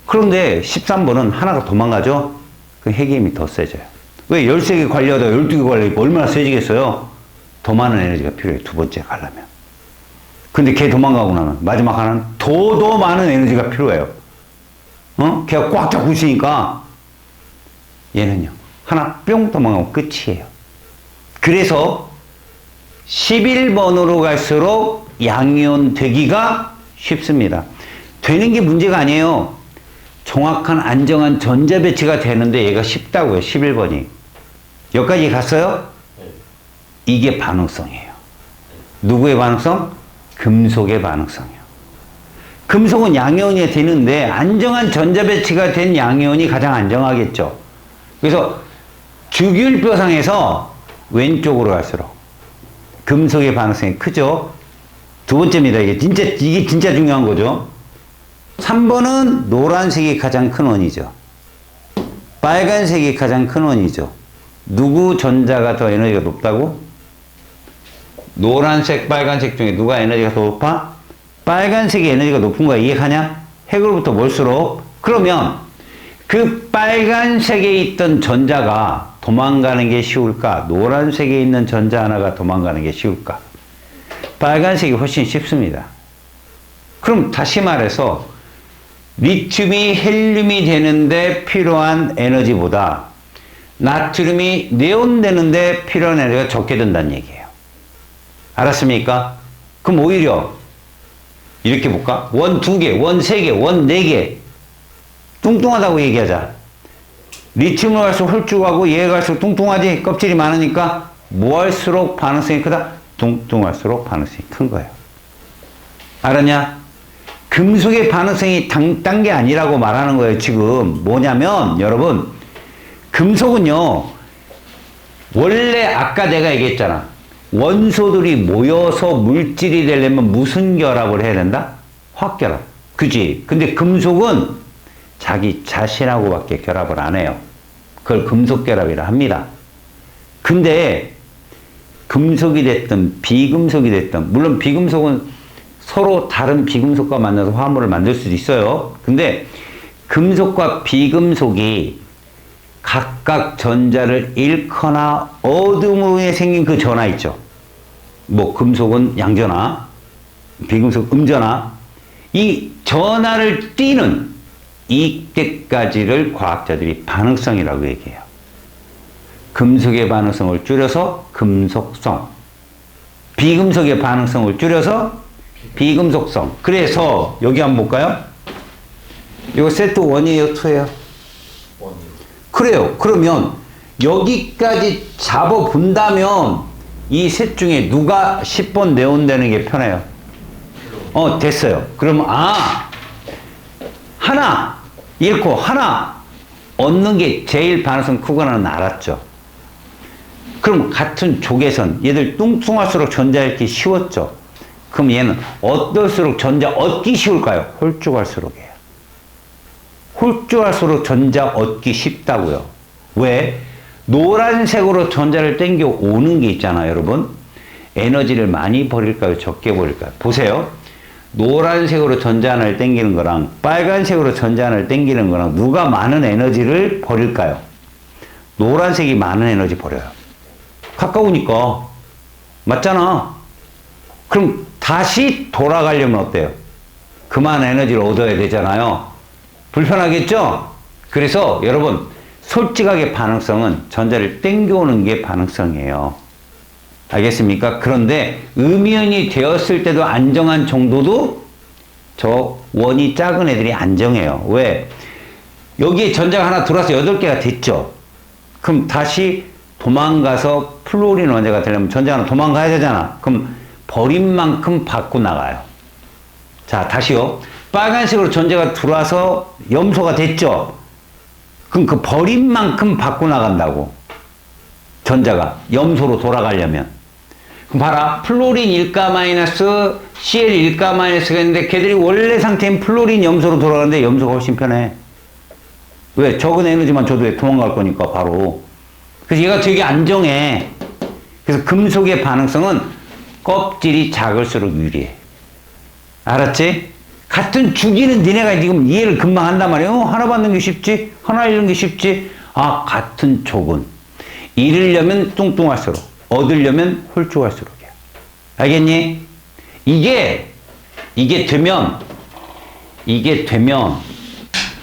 그런데 13번은 하나가 도망가죠? 그 핵의 힘이 더 세져요. 왜 13개 관리하다가 12개 관리하니까 얼마나 세지겠어요? 더 많은 에너지가 필요해요. 두 번째 가려면. 근데 걔 도망가고 나면 마지막 하나는 더 많은 에너지가 필요해요. 걔가 꽉 잡고 있으니까 얘는요. 하나 뿅 도망가면 끝이에요. 그래서 11번으로 갈수록 양이온 되기가 쉽습니다. 되는 게 문제가 아니에요. 정확한 안정한 전자 배치가 되는데 얘가 쉽다고요. 11번이. 여기까지 갔어요? 이게 반응성이에요. 누구의 반응성? 금속의 반응성이에요. 금속은 양이온이 되는데 안정한 전자 배치가 된 양이온이 가장 안정하겠죠. 그래서 주기율표상에서 왼쪽으로 갈수록 금속의 반응성이 크죠. 두 번째입니다. 이게 진짜 중요한 거죠. 3번은 노란색이 가장 큰 원이죠. 빨간색이 가장 큰 원이죠. 누구 전자가 더 에너지가 높다고? 노란색, 빨간색 중에 누가 에너지가 더 높아? 빨간색이 에너지가 높은 거야. 이해가냐? 핵으로부터 멀수록. 그러면 그 빨간색에 있던 전자가 도망가는 게 쉬울까? 노란색에 있는 전자 하나가 도망가는 게 쉬울까? 빨간색이 훨씬 쉽습니다. 그럼 다시 말해서 리튬이 헬륨이 되는데 필요한 에너지보다 나트륨이 네온 되는데 필요한 에너지가 적게 든다는 얘기예요. 알았습니까? 그럼 오히려 이렇게 볼까? 원 2개, 원 3개, 원 4개 뚱뚱하다고 얘기하자. 리튬으로 갈수록 홀쭉하고 얘 갈수록 뚱뚱하지. 껍질이 많으니까 뭐 할수록 반응성이 크다? 뚱뚱할수록 반응성이 큰 거예요. 알았냐? 금속의 반응성이 딴 게 아니라고 말하는 거예요. 지금 뭐냐면 여러분 금속은요 원래 아까 내가 얘기했잖아. 원소들이 모여서 물질이 되려면 무슨 결합을 해야 된다? 화학결합. 그지? 근데 금속은 자기 자신하고밖에 결합을 안 해요. 그걸 금속결합이라 합니다. 근데 금속이 됐든 비금속이 됐든 물론 비금속은 서로 다른 비금속과 만나서 화합물을 만들 수도 있어요. 근데 금속과 비금속이 각각 전자를 잃거나 얻음으로 인해 생긴 그 전하 있죠. 뭐 금속은 양전하, 비금속 음전하. 이 전하를 띠는 이때까지를 과학자들이 반응성이라고 얘기해요. 금속의 반응성을 줄여서 금속성. 비금속의 반응성을 줄여서 비금속성. 그래서 여기 한번 볼까요? 이거 세트 1이에요, 2예요? 그래요. 그러면 여기까지 잡아본다면 이 셋 중에 누가 10번 내온다는 게 편해요? 됐어요. 그러면 하나 잃고 하나 얻는 게 제일 반응성 크구나는 알았죠. 그럼 같은 족에선 얘들 뚱뚱할수록 전자 잃기 쉬웠죠. 그럼 얘는 어떨수록 전자 얻기 쉬울까요? 홀쭉할수록이에요. 홀쭉할수록 전자 얻기 쉽다고요. 왜? 노란색으로 전자를 땡겨 오는 게 있잖아요, 여러분. 에너지를 많이 버릴까요? 적게 버릴까요? 보세요. 노란색으로 전자 하나를 땡기는 거랑 빨간색으로 전자 하나를 땡기는 거랑 누가 많은 에너지를 버릴까요? 노란색이 많은 에너지 버려요. 가까우니까. 맞잖아. 그럼 다시 돌아가려면 어때요? 그만 에너지를 얻어야 되잖아요. 불편하겠죠? 그래서 여러분 솔직하게 반응성은 전자를 땡겨오는 게 반응성이에요. 알겠습니까? 그런데 음이온이 되었을 때도 안정한 정도도 저 원이 작은 애들이 안정해요. 왜? 여기에 전자가 하나 들어와서 8개가 됐죠. 그럼 다시 도망가서 플루오린 원자가 되려면 전자가 도망가야 되잖아. 그럼 버린 만큼 받고 나가요. 자, 다시요. 빨간색으로 전자가 들어와서 염소가 됐죠. 그럼 그 버린 만큼 받고 나간다고. 전자가 염소로 돌아가려면. 그럼 봐라. 플로린 1가 마이너스 Cl 1가 마이너스가 있는데 걔들이 원래 상태인 플로린 염소로 돌아가는데 염소가 훨씬 편해. 왜? 적은 에너지만 줘도 도망갈 거니까 바로. 그래서 얘가 되게 안정해. 그래서 금속의 반응성은 껍질이 작을수록 유리해. 알았지? 같은 주기는 니네가 지금 이해를 금방 한단 말이에요. 하나 받는 게 쉽지? 하나 잃는 게 쉽지? 같은 족은 잃으려면 뚱뚱할수록, 얻으려면 홀쭉할수록이야. 알겠니? 이게 되면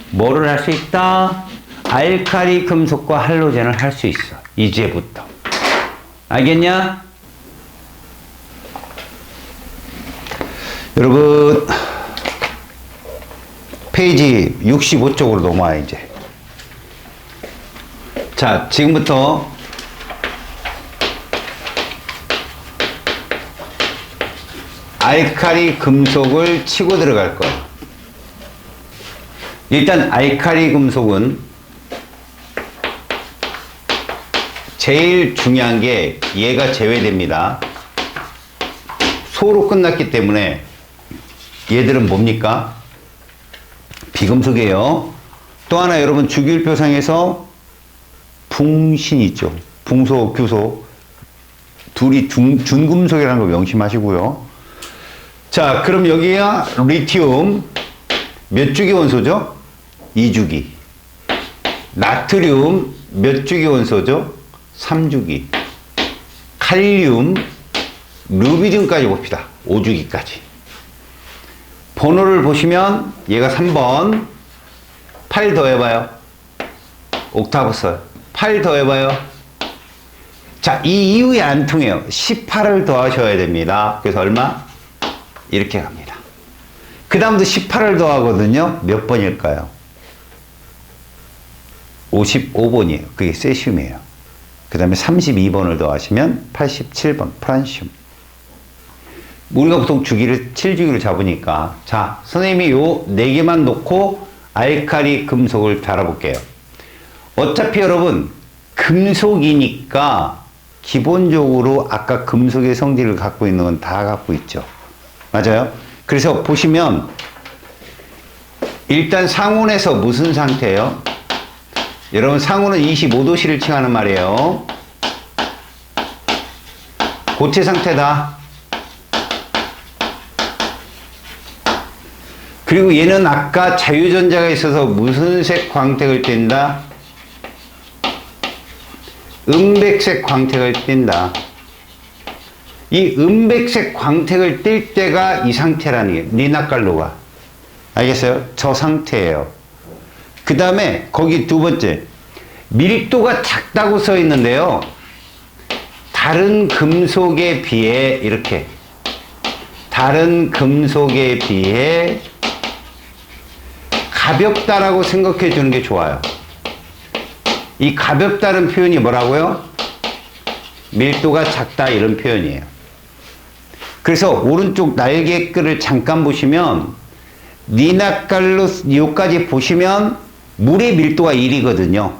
뭐를 할 수 있다? 알칼리 금속과 할로젠을 할 수 있어. 이제부터. 알겠냐? 여러분, 페이지 65쪽으로 넘어와, 이제. 자, 지금부터 알칼리 금속을 치고 들어갈 거예요. 일단 알칼리 금속은 제일 중요한 게 얘가 제외됩니다. 소로 끝났기 때문에 얘들은 뭡니까? 비금속이에요. 또 하나 여러분 주기율표상에서 붕신 있죠. 붕소, 규소 둘이 준금속이라는 거 명심하시고요. 자, 그럼 여기가 리튬 몇 주기 원소죠? 2주기. 나트륨 몇 주기 원소죠? 3주기. 칼륨, 루비듐까지 봅시다. 5주기까지. 번호를 보시면 얘가 3번. 8 더해봐요. 옥타브 써요. 8 더해봐요. 자, 이 이후에 안 통해요. 18을 더하셔야 됩니다. 그래서 얼마? 이렇게 갑니다. 그 다음도 18을 더하거든요. 몇 번일까요? 55번이에요. 그게 세슘이에요. 그 다음에 32번을 더하시면 87번 프란슘. 우리가 보통 주기를 7주기로 잡으니까, 자, 선생님이 요 4개만 놓고 알칼리 금속을 달아볼게요. 어차피 여러분 금속이니까 기본적으로 아까 금속의 성질을 갖고 있는 건 다 갖고 있죠. 맞아요? 그래서 보시면 일단 상온에서 무슨 상태예요? 여러분 상온은 25도씨를 칭하는 말이에요. 고체 상태다. 그리고 얘는 아까 자유전자가 있어서 무슨 색 광택을 띈다? 은백색 광택을 띈다. 이 은백색 광택을 띌 때가 이 상태라는 게 니나칼로가. 알겠어요? 저 상태예요. 그 다음에 거기 두 번째 밀도가 작다고 써 있는데요. 다른 금속에 비해 이렇게 다른 금속에 비해 가볍다라고 생각해 주는 게 좋아요. 이 가볍다는 표현이 뭐라고요? 밀도가 작다 이런 표현이에요. 그래서 오른쪽 날개글을 잠깐 보시면 니나칼로 여기까지 보시면 물의 밀도가 1이거든요.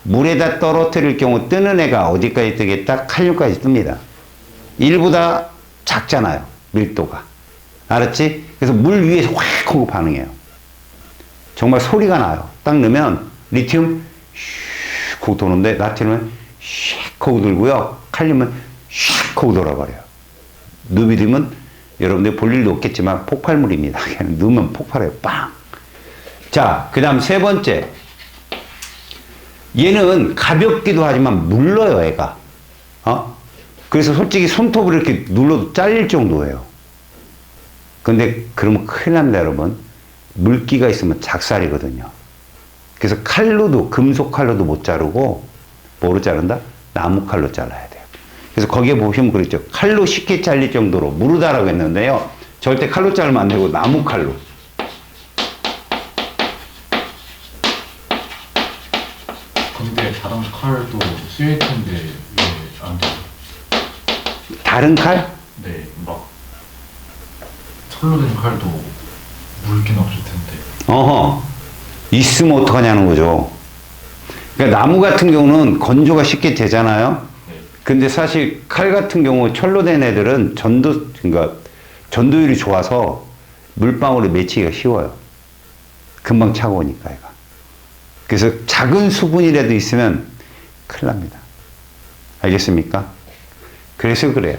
물에다 떨어뜨릴 경우 뜨는 애가 어디까지 뜨겠다? 칼륨까지 뜹니다. 1보다 작잖아요. 밀도가. 알았지? 그래서 물 위에서 확 하고 반응해요. 정말 소리가 나요. 딱 넣으면 리튬 슉 하고 도는데 나트륨은 슉 하고 돌고요. 칼륨은 슉 하고 돌아버려요. 누비dim은 여러분들 볼 일도 없겠지만 폭발물입니다. 그냥 넣으면 폭발해요. 빵! 자, 그 다음 세 번째. 얘는 가볍기도 하지만 물러요, 애가. 그래서 솔직히 손톱을 이렇게 눌러도 잘릴 정도예요. 근데 그러면 큰일 납니다, 여러분. 물기가 있으면 작살이거든요. 그래서 칼로도, 금속 칼로도 못 자르고, 뭐로 자른다? 나무 칼로 잘라야 돼요. 그래서 거기에 보시면 그랬죠. 칼로 쉽게 잘릴 정도로 무르다라고 했는데요. 절대 칼로 자르면 안 되고, 나무 칼로. 근데 다른 칼도 쓰일 텐데 왜 안 돼요? 다른 칼? 네, 막 철로 된 칼도 물기는 없을 텐데. 어허. 있으면 어떡하냐는 거죠. 그러니까 나무 같은 경우는 건조가 쉽게 되잖아요. 네. 근데 사실 칼 같은 경우 철로 된 애들은 그러니까 전도율이 좋아서 물방울에 맺히기가 쉬워요. 금방 차가우니까 얘가. 그래서 작은 수분이라도 있으면 큰일 납니다. 알겠습니까? 그래서 그래요.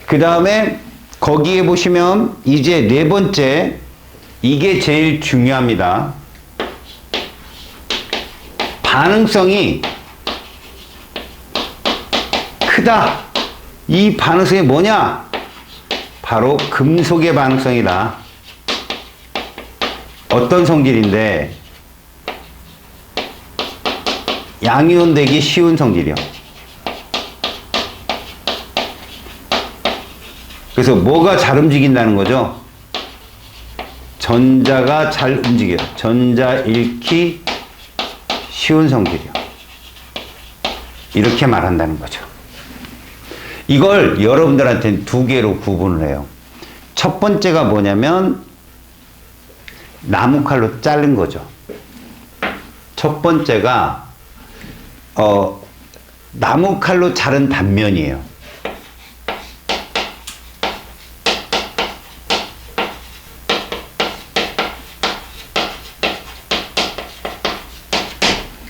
그 다음에 거기에 보시면 이제 네 번째, 이게 제일 중요합니다. 반응성이 크다. 이 반응성이 뭐냐? 바로 금속의 반응성이다. 어떤 성질인데? 양이온 되기 쉬운 성질이요. 그래서 뭐가 잘 움직인다는 거죠? 전자가 잘 움직여요. 전자 잃기 쉬운 성질이요. 이렇게 말한다는 거죠. 이걸 여러분들한테는 두 개로 구분을 해요. 첫 번째가 뭐냐면 나무칼로 자른 거죠. 첫 번째가 나무칼로 자른 단면이에요.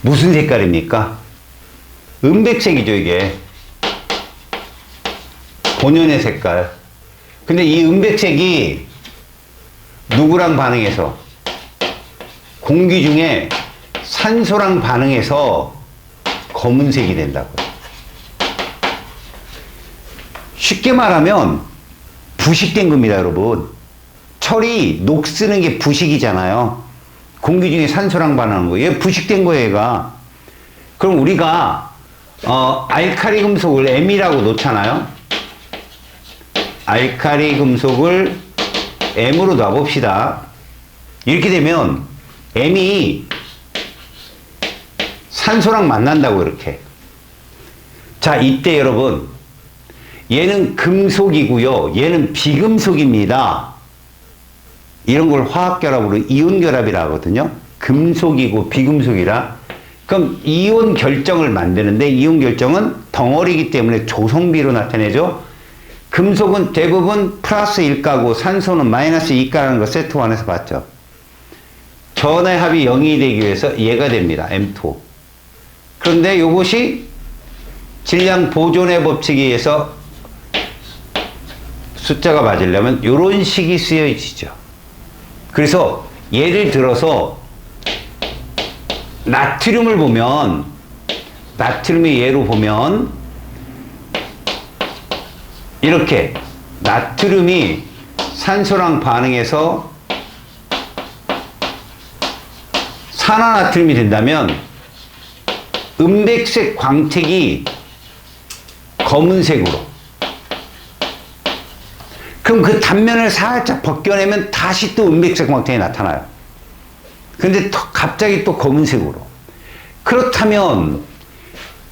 무슨 색깔입니까? 은백색이죠, 이게. 본연의 색깔. 근데 이 은백색이 누구랑 반응해서? 공기 중에 산소랑 반응해서 검은색이 된다고요. 쉽게 말하면 부식된 겁니다, 여러분. 철이 녹쓰는 게 부식이잖아요. 공기 중에 산소랑 반응하는 거예요. 얘 부식된 거예요, 얘가. 그럼 우리가 알칼리 금속을 M이라고 놓잖아요. 알칼리 금속을 M으로 놔봅시다. 이렇게 되면 M이 산소랑 만난다고 이렇게. 자, 이때 여러분, 얘는 금속이고요. 얘는 비금속입니다. 이런 걸 화학결합으로 이온결합이라 하거든요. 금속이고 비금속이라. 그럼 이온 결정을 만드는데 이온 결정은 덩어리이기 때문에 조성비로 나타내죠. 금속은 대부분 플러스 1가고 산소는 마이너스 2가라는 거 세트 1에서 봤죠. 전의 합이 0이 되기 위해서 얘가 됩니다. M2. 그런데 이것이 질량 보존의 법칙에 의해서 숫자가 맞으려면 이런 식이 쓰여지죠. 그래서 예를 들어서 나트륨을 보면 나트륨의 예로 보면 이렇게 나트륨이 산소랑 반응해서 산화나트륨이 된다면 은백색 광택이 검은색으로. 그럼 그 단면을 살짝 벗겨내면 다시 또 은백색 광택이 나타나요. 근데 갑자기 또 검은색으로. 그렇다면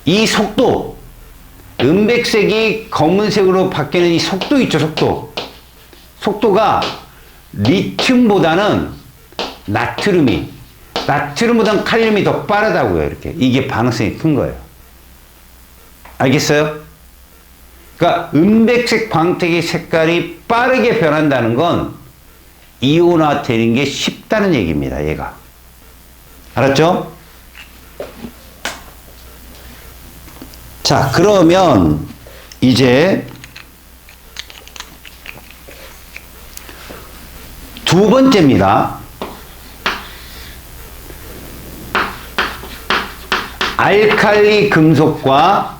이 속도, 은백색이 검은색으로 바뀌는 이 속도 있죠, 속도. 속도가 리튬보다는 나트륨보다는 칼륨이 더 빠르다고요, 이렇게. 이게 반응성이 큰 거예요. 알겠어요? 그러니까 은백색 광택의 색깔이 빠르게 변한다는 건 이온화 되는 게 쉽다는 얘기입니다, 얘가. 알았죠? 자, 그러면 이제 두 번째입니다. 알칼리 금속과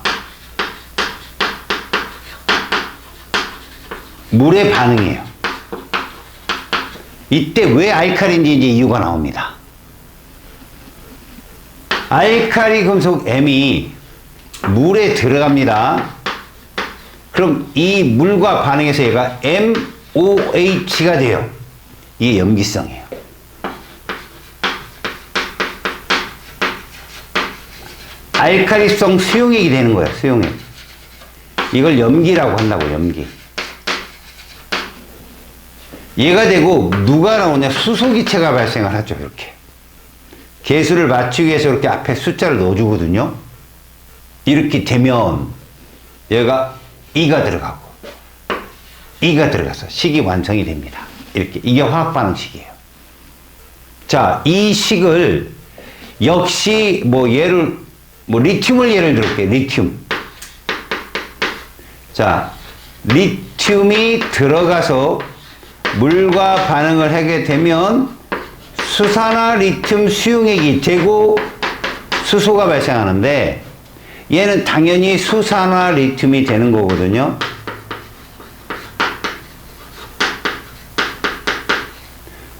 물의 반응이에요. 이때 왜 알칼리인지 이제 이유가 나옵니다. 알칼리 금속 M이 물에 들어갑니다. 그럼 이 물과 반응해서 얘가 MOH가 돼요. 이게 염기성이에요. 알칼리성 수용액이 되는 거예요. 수용액. 이걸 염기라고 한다고. 염기. 얘가 되고 누가 나오냐? 수소기체가 발생을 하죠. 이렇게. 개수를 맞추기 위해서 이렇게 앞에 숫자를 넣어주거든요. 이렇게 되면 얘가 E가 들어가고 E가 들어가서 식이 완성이 됩니다. 이렇게. 이게 화학반응식이에요. 자, 이 식을 역시 리튬을 예를 들을게요. 리튬. 자, 리튬이 들어가서 물과 반응을 하게 되면 수산화 리튬 수용액이 되고 수소가 발생하는데 얘는 당연히 수산화 리튬이 되는 거거든요.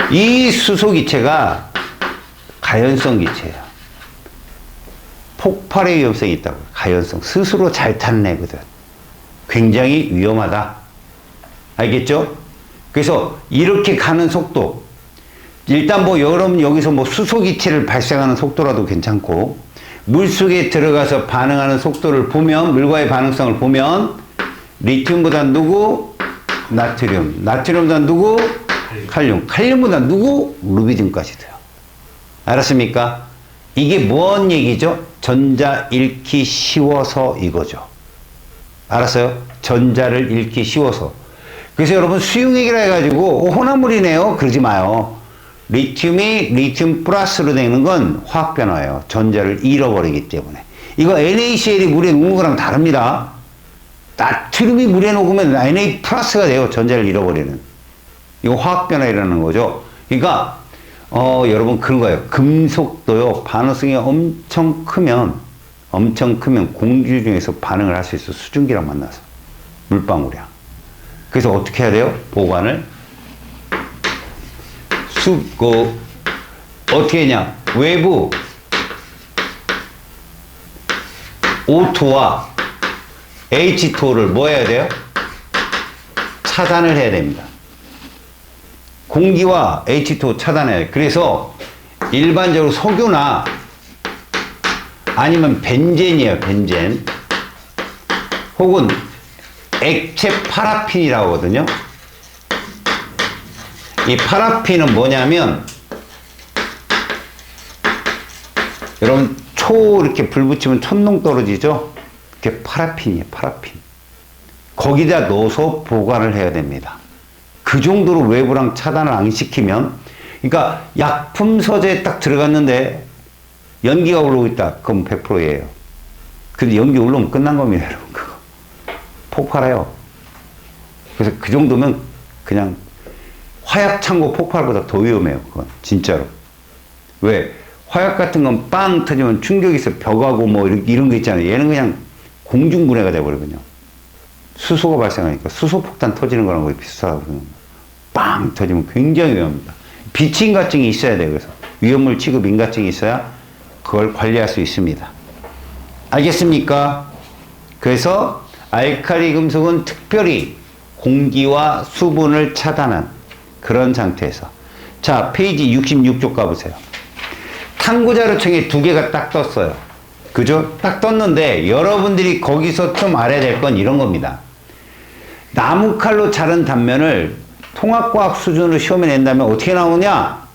이 수소 기체가 가연성 기체예요. 폭발의 위험성이 있다고. 가연성. 스스로 잘 타는 애거든. 굉장히 위험하다. 알겠죠? 그래서 이렇게 가는 속도. 일단 여러분 여기서 수소 기체를 발생하는 속도라도 괜찮고, 물속에 들어가서 반응하는 속도를 보면, 물과의 반응성을 보면, 리튬보다 누구? 나트륨. 나트륨보다 누구? 칼륨. 칼륨보다 누구? 루비딘까지 돼요. 알았습니까? 이게 뭔 얘기죠? 전자 잃기 쉬워서 이거죠. 알았어요? 전자를 잃기 쉬워서. 그래서 여러분 수용액이라 해가지고 혼합물이네요. 그러지 마요. 리튬이 리튬 플러스로 되는 건 화학변화예요. 전자를 잃어버리기 때문에. 이거 NaCl이 물에 녹는 거랑 다릅니다. 나트륨이 물에 녹으면 Na 플러스가 돼요. 전자를 잃어버리는. 이거 화학변화라는 거죠. 그러니까 여러분 그런 거예요. 금속도요. 반응성이 엄청 크면 공기 중에서 반응을 할 수 있어. 수증기랑 만나서. 물방울이랑. 그래서 어떻게 해야 돼요? 보관을. 어떻게 했냐? 외부 O2와 H2O를 뭐 해야 돼요? 차단을 해야 됩니다. 공기와 H2O 차단해야 돼요. 그래서 일반적으로 석유나 아니면 벤젠이에요. 벤젠. 혹은 액체 파라핀이라고 하거든요. 이 파라핀은 뭐냐면 여러분 이렇게 불 붙이면 천둥 떨어지죠? 그게 파라핀이에요. 파라핀. 거기다 넣어서 보관을 해야 됩니다. 그 정도로 외부랑 차단을 안 시키면, 그러니까 약품 서재에 딱 들어갔는데 연기가 올라오고 있다. 그럼 100%예요. 근데 연기 올라오면 끝난 겁니다, 여러분. 그거 폭발해요. 그래서 그 정도면 그냥 화약 창고 폭발보다 더 위험해요. 그건 진짜로. 왜? 화약 같은 건 빵 터지면 충격이 있어. 벽하고 이런 거 있잖아요. 얘는 그냥 공중분해가 돼버리거든요. 수소가 발생하니까 수소폭탄 터지는 거랑 거의 비슷하거든요. 빵 터지면 굉장히 위험합니다. 비치인가증이 있어야 돼요. 그래서 위험물 취급 인가증이 있어야 그걸 관리할 수 있습니다. 알겠습니까? 그래서 알칼리 금속은 특별히 공기와 수분을 차단한 그런 상태에서. 자, 페이지 66쪽 가보세요. 탐구자료청에 두 개가 딱 떴어요. 그죠? 딱 떴는데 여러분들이 거기서 좀 알아야 될 건 이런 겁니다. 나무칼로 자른 단면을 통합과학 수준으로 시험에 낸다면 어떻게 나오냐?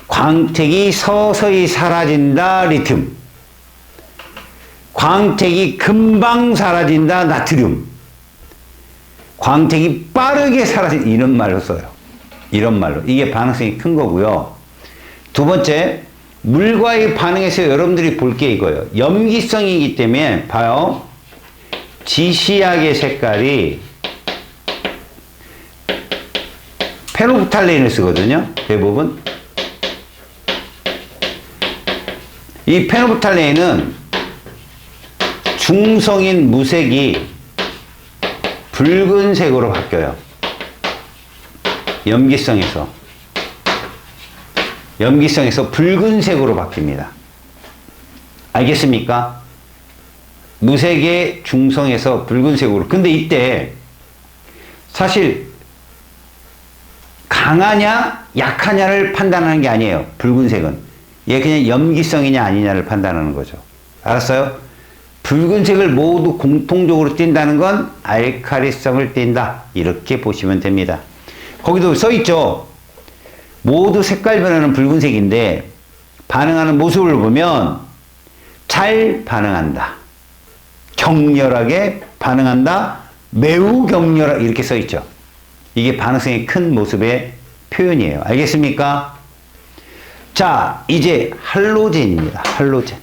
광택이 서서히 사라진다 리튬, 광택이 금방 사라진다 나트륨, 광택이 빠르게 사라진, 이런 말로 써요. 이런 말로. 이게 반응성이 큰 거고요. 두 번째, 물과의 반응에서 여러분들이 볼 게 이거예요. 염기성이기 때문에 봐요. 지시약의 색깔이 페노프탈레인을 쓰거든요. 대부분. 이 페노프탈레인은 중성인 무색이 붉은색으로 바뀌어요. 염기성에서 붉은색으로 바뀝니다. 알겠습니까? 무색의 중성에서 붉은색으로. 근데 이때 사실 강하냐 약하냐를 판단하는 게 아니에요. 붉은색은 얘 그냥 염기성이냐 아니냐를 판단하는 거죠. 알았어요? 붉은색을 모두 공통적으로 띈다는 건 알칼리성을 띈다, 이렇게 보시면 됩니다. 거기도 써있죠. 모두 색깔 변화는 붉은색인데 반응하는 모습을 보면 잘 반응한다, 격렬하게 반응한다, 매우 격렬하게, 이렇게 써있죠. 이게 반응성이 큰 모습의 표현이에요. 알겠습니까? 자, 이제 할로젠입니다. 할로젠.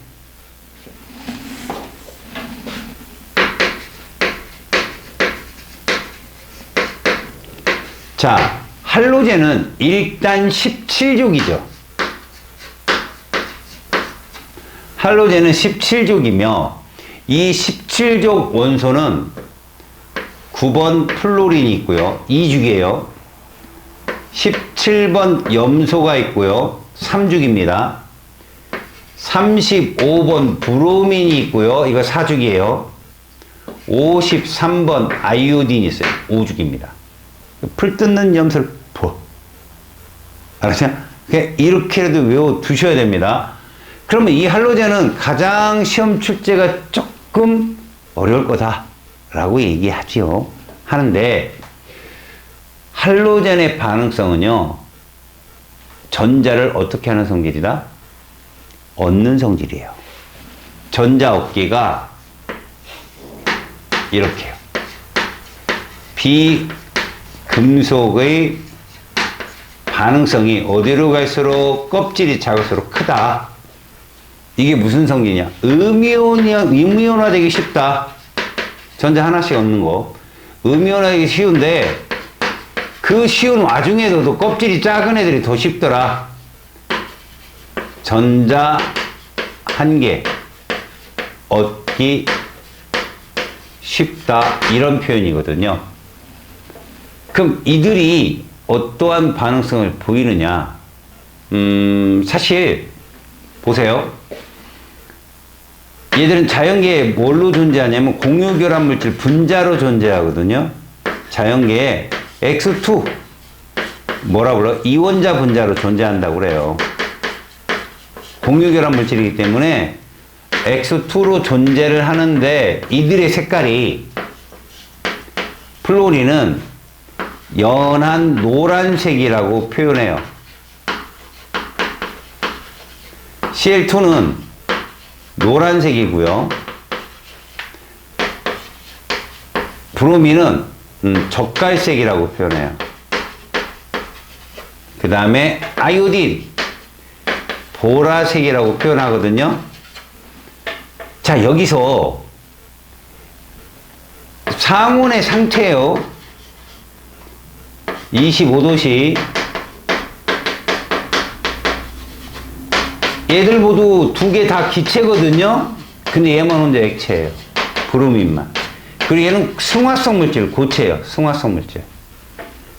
자, 할로젠은 일단 17족이죠. 할로젠은 17족이며 이 17족 원소는 9번 플로린이 있고요. 2죽이에요. 17번 염소가 있고요. 3죽입니다. 35번 브로민이 있고요. 이거 4죽이에요. 53번 아이오딘이 있어요. 5죽입니다. 풀 뜯는 염소를 보. 알았죠? 이렇게라도 외워 두셔야 됩니다. 그러면 이 할로젠은 가장 시험 출제가 조금 어려울 거다라고 얘기하지요. 하는데 할로젠의 반응성은요, 전자를 어떻게 하는 성질이다? 얻는 성질이에요. 전자 얻기가 이렇게요. 비금속의 반응성이 어디로 갈수록 껍질이 작을수록 크다. 이게 무슨 성질이냐? 음이온화 되기 쉽다. 전자 하나씩 얻는 거. 음이온화 되기 쉬운데 그 쉬운 와중에도 껍질이 작은 애들이 더 쉽더라. 전자 한 개 얻기 쉽다, 이런 표현이거든요. 그럼 이들이 어떠한 반응성을 보이느냐? 사실 보세요. 얘들은 자연계에 뭘로 존재하냐면 공유결합 물질 분자로 존재하거든요. 자연계에 X2 뭐라 불러? 이원자 분자로 존재한다고 그래요. 공유결합 물질이기 때문에 X2로 존재를 하는데 이들의 색깔이, 플로린은 연한 노란색이라고 표현해요. Cl2는 노란색이고요. 브로민은 젓갈색이라고 표현해요. 그 다음에 아이오딘 보라색이라고 표현하거든요. 자, 여기서 상온의 상태예요. 25도씨. 얘들 모두 두 개 다 기체거든요. 근데 얘만 혼자 액체예요. 브로민만. 그리고 얘는 승화성 물질, 고체예요. 승화성 물질.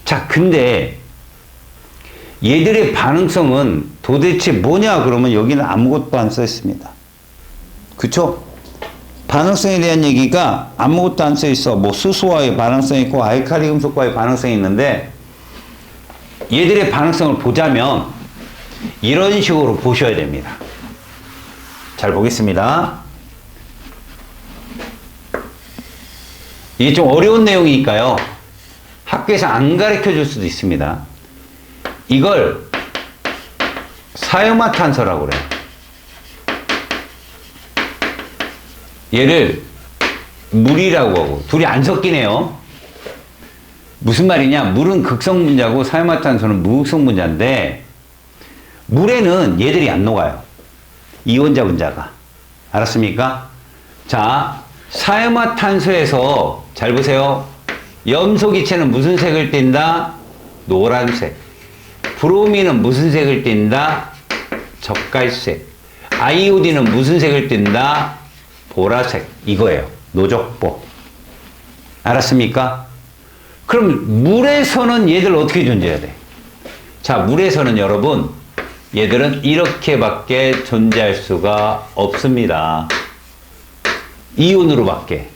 자, 근데 얘들의 반응성은 도대체 뭐냐 그러면 여기는 아무것도 안 써 있습니다. 그쵸? 반응성에 대한 얘기가 아무것도 안 써 있어. 뭐 수소와의 반응성이 있고 알칼리 금속과의 반응성이 있는데 얘들의 반응성을 보자면 이런 식으로 보셔야 됩니다. 잘 보겠습니다. 이게 좀 어려운 내용이니까요. 학교에서 안 가르쳐 줄 수도 있습니다. 이걸 사유마탄소라고 그래요. 얘를 물이라고 하고 둘이 안 섞이네요. 무슨 말이냐? 물은 극성 분자고 사유마탄소는 무극성 분자인데 물에는 얘들이 안 녹아요. 이온자 분자가. 알았습니까? 자, 사유마탄소에서 잘 보세요. 염소기체는 무슨 색을 띈다? 노란색. 브로민은 무슨 색을 띈다? 젓갈색. 아이오딘은 무슨 색을 띈다? 보라색. 이거예요. 노적보. 알았습니까? 그럼 물에서는 얘들 어떻게 존재해야 돼? 자, 물에서는 여러분 얘들은 이렇게밖에 존재할 수가 없습니다. 이온으로밖에.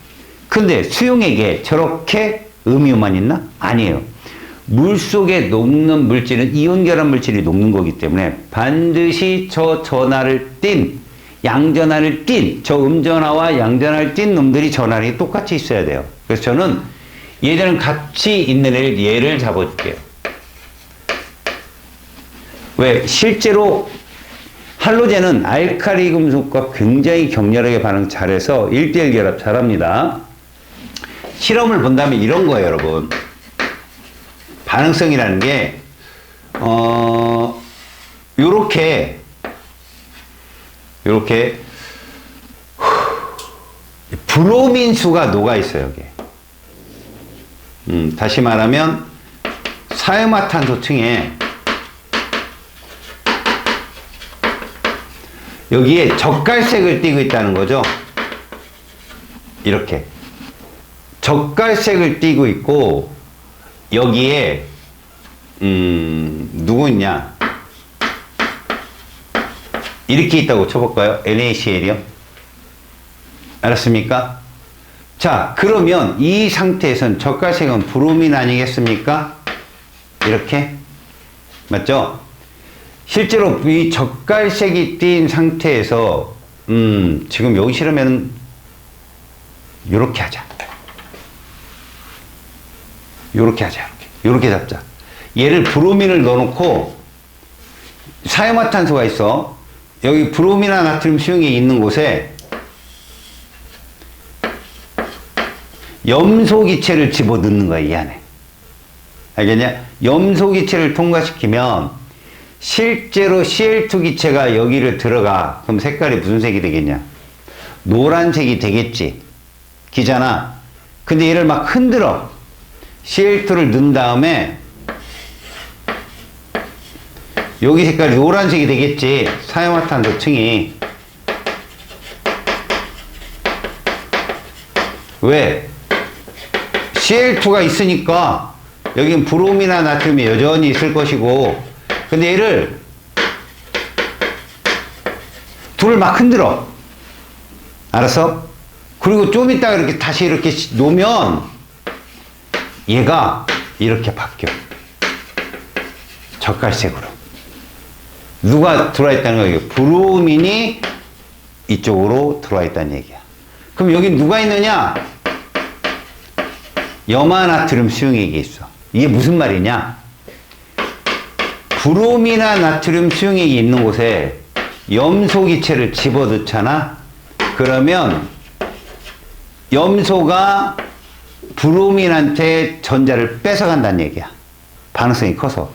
근데 수용액에 저렇게 음이온만 있나? 아니에요. 물 속에 녹는 물질은 이온 결합 물질이 녹는 거기 때문에 반드시 저 전하를 띤, 양전하를 띤, 저 음전하와 양전하를 띤 놈들이 전하량이 똑같이 있어야 돼요. 그래서 저는 얘들은 같이 있는 얘를 잡아줄게요. 왜? 실제로 할로젠은 알칼리 금속과 굉장히 격렬하게 반응 잘해서 1대1 결합 잘합니다. 실험을 본다면 이런 거예요, 여러분. 반응성이라는 게, 요렇게, 브로민 수가 녹아 있어요, 여기. 다시 말하면, 사유마탄소 층에 여기에 젓갈색을 띠고 있다는 거죠. 이렇게. 젓갈색을 띠고 있고, 여기에, 누구 있냐? 이렇게 있다고 쳐볼까요? NaCl이요? 알았습니까? 자, 그러면 이 상태에선 젓갈색은 브로민 아니겠습니까? 이렇게. 맞죠? 실제로 이 젓갈색이 띈 상태에서 지금 여기 실으면 요렇게 하자. 요렇게 하자. 요렇게 잡자. 얘를 브로민을 넣어놓고 사유마탄소가 있어. 여기 브로민이나 나트륨 수용액이 있는 곳에 염소기체를 집어넣는 거야, 이 안에. 알겠냐? 염소기체를 통과시키면 실제로 Cl2 기체가 여기를 들어가. 그럼 색깔이 무슨 색이 되겠냐? 노란색이 되겠지. 기잖아. 근데 얘를 막 흔들어. Cl2를 넣은 다음에 여기 색깔이 노란색이 되겠지. 사유마탄소 층이. 왜? Cl2가 있으니까 여긴 브롬이나 나트륨이 여전히 있을 것이고, 근데 얘를 둘을 막 흔들어. 알았어? 그리고 좀 이따가 이렇게 다시 이렇게 놓으면 얘가 이렇게 바뀌어. 젓갈색으로. 누가 들어와 있다는 거예요? 브로민이 이쪽으로 들어와 있다는 얘기야. 그럼 여기 누가 있느냐? 염화나트륨 수용액이 있어. 이게 무슨 말이냐? 브롬이나 나트륨 수용액이 있는 곳에 염소기체를 집어넣잖아? 그러면 염소가 브로민한테 전자를 뺏어간다는 얘기야. 반응성이 커서.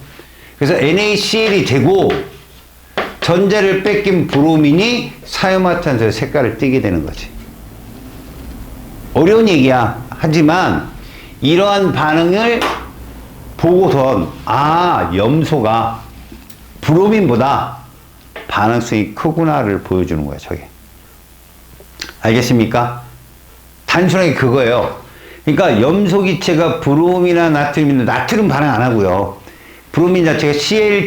그래서 NaCl이 되고 전자를 뺏긴 브로민이 사유마탄소의 색깔을 띠게 되는 거지. 어려운 얘기야. 하지만 이러한 반응을 보고선 염소가 브로민보다 반응성이 크구나를 보여주는 거야, 저게. 알겠습니까? 단순하게 그거예요. 그러니까 염소기체가 브롬이나 나트륨인데 나트륨 반응 안 하고요. 브로민 자체가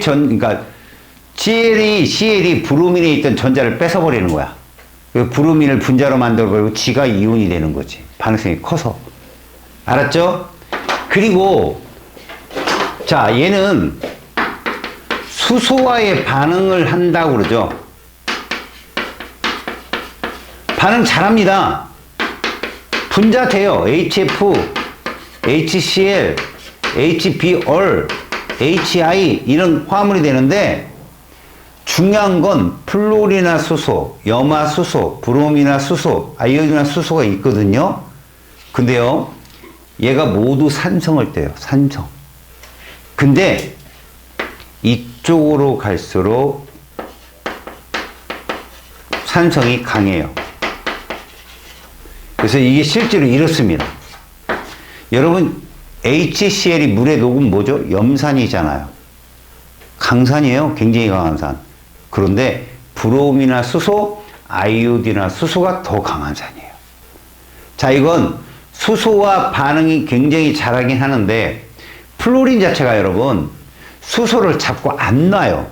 그러니까 CL이 브로민에 있던 전자를 뺏어버리는 거야. 그 브로민을 분자로 만들어버리고 지가 이온이 되는 거지. 반응성이 커서. 알았죠? 그리고 자, 얘는 수소와의 반응을 한다고 그러죠. 반응 잘합니다. 분자 돼요. HF, HCl, HBr, HI 이런 화합물이 되는데 중요한 건 플로리나 수소, 염화 수소, 브롬이나 수소, 아이오디나 수소가 있거든요. 근데요, 얘가 모두 산성을 떼요. 산성. 근데 이쪽으로 갈수록 산성이 강해요. 그래서 이게 실제로 이렇습니다. 여러분, HCl이 물에 녹으면 뭐죠? 염산이잖아요. 강산이에요. 굉장히 강한 산. 그런데 브롬이나 수소, 아이오디나 수소가 더 강한 산이에요. 자, 이건 수소와 반응이 굉장히 잘하긴 하는데 플로린 자체가 여러분 수소를 잡고 안 놔요.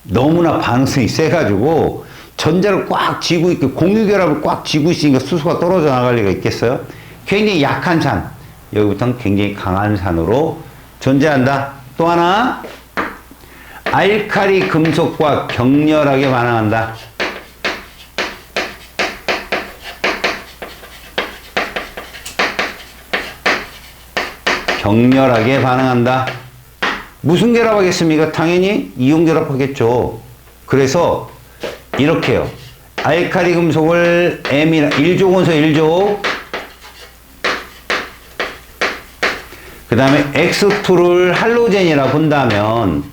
너무나 반응성이 세가지고 전자를 꽉 쥐고 있고 공유결합을 꽉 쥐고 있으니까 수소가 떨어져 나갈 리가 있겠어요? 굉장히 약한 산, 여기부터는 굉장히 강한 산으로 존재한다. 또 하나, 알칼리 금속과 격렬하게 반응한다. 격렬하게 반응한다. 무슨 결합하겠습니까? 당연히 이온 결합하겠죠. 그래서 이렇게요. 알칼리 금속을 M이라 1족 원소 1족, 그 다음에 X2를 할로젠이라 본다면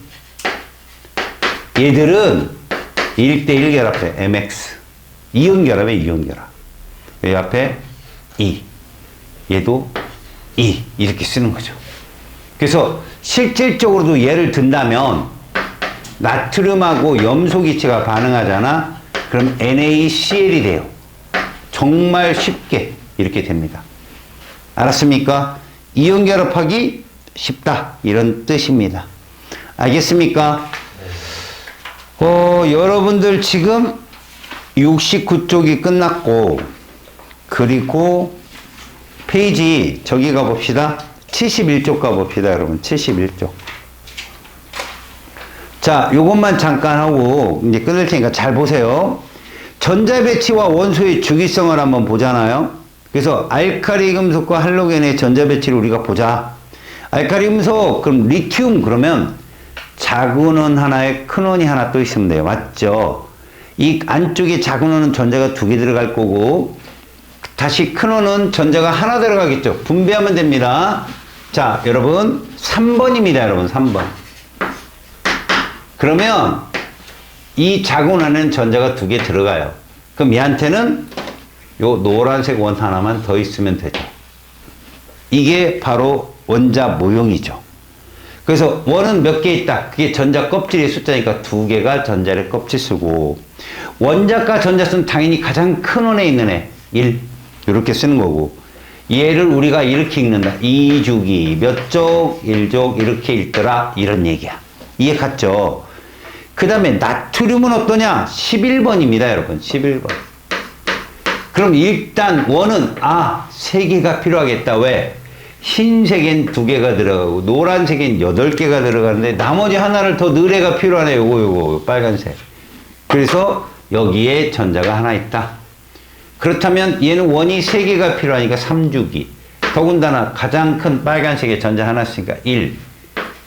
얘들은 1대1 결합해. MX. 이온 결합에 이온 결합. 여기 앞에 E. 얘도 E. 이렇게 쓰는 거죠. 그래서 실질적으로도 예를 든다면 나트륨하고 염소 기체가 반응하잖아. 그럼 NaCl이 돼요. 정말 쉽게 이렇게 됩니다. 알았습니까? 이온 결합하기 쉽다. 이런 뜻입니다. 알겠습니까? 여러분들 지금 69쪽이 끝났고, 그리고 페이지 저기 가봅시다. 71쪽 가봅시다, 여러분. 71쪽. 자, 요것만 잠깐 하고 이제 끊을 테니까 잘 보세요. 전자 배치와 원소의 주기성을 한번 보잖아요. 그래서 알칼리 금속과 할로겐의 전자 배치를 우리가 보자. 알칼리 금속, 그럼 리튬, 그러면 작은 원 하나에 큰 원이 하나 또 있으면 돼요. 맞죠? 이 안쪽에 작은 원은 전자가 2개 들어갈 거고, 다시 큰 원은 전자가 하나 들어가겠죠. 분배하면 됩니다. 자, 여러분 3번입니다. 여러분 3번. 그러면 이 작은 원에는 전자가 2개 들어가요. 그럼 얘한테는 요 노란색 원 하나만 더 있으면 되죠. 이게 바로 원자 모형이죠. 그래서 원은 몇 개 있다. 그게 전자 껍질의 숫자니까 2개가 전자의 껍질 수고, 원자과 전자수는 당연히 가장 큰 원에 있는 애 1 이렇게 쓰는 거고, 얘를 우리가 이렇게 읽는다. 2주기 몇 족 1족 이렇게 읽더라, 이런 얘기야. 이해 갔죠? 그 다음에 나트륨은 어떠냐? 11번입니다 여러분. 11번. 그럼 일단 원은 3개가 필요하겠다. 왜? 흰색엔 2개가 들어가고 노란색엔 8개가 들어가는데 나머지 하나를 더 넣을 애가 필요하네. 요거 빨간색. 그래서 여기에 전자가 하나 있다. 그렇다면 얘는 원이 3개가 필요하니까 3주기. 더군다나 가장 큰 빨간색에 전자 하나 있으니까 1.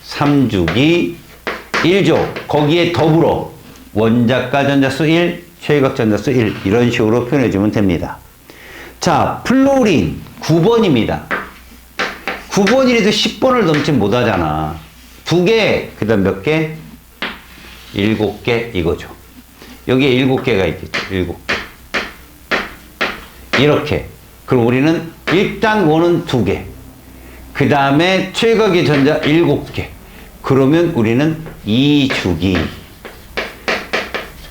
3주기 1족. 거기에 더불어 원자과 전자수 1, 최외각 전자수 1. 이런 식으로 표현해주면 됩니다. 자, 플로린 9번입니다. 9번이라도 10번을 넘지 못하잖아. 2개, 그 다음 몇 개? 7개 이거죠. 여기에 7개가 있겠죠. 7개. 이렇게. 그럼 우리는 일단 원은 2개. 그 다음에 최각의 전자 7개. 그러면 우리는 2주기.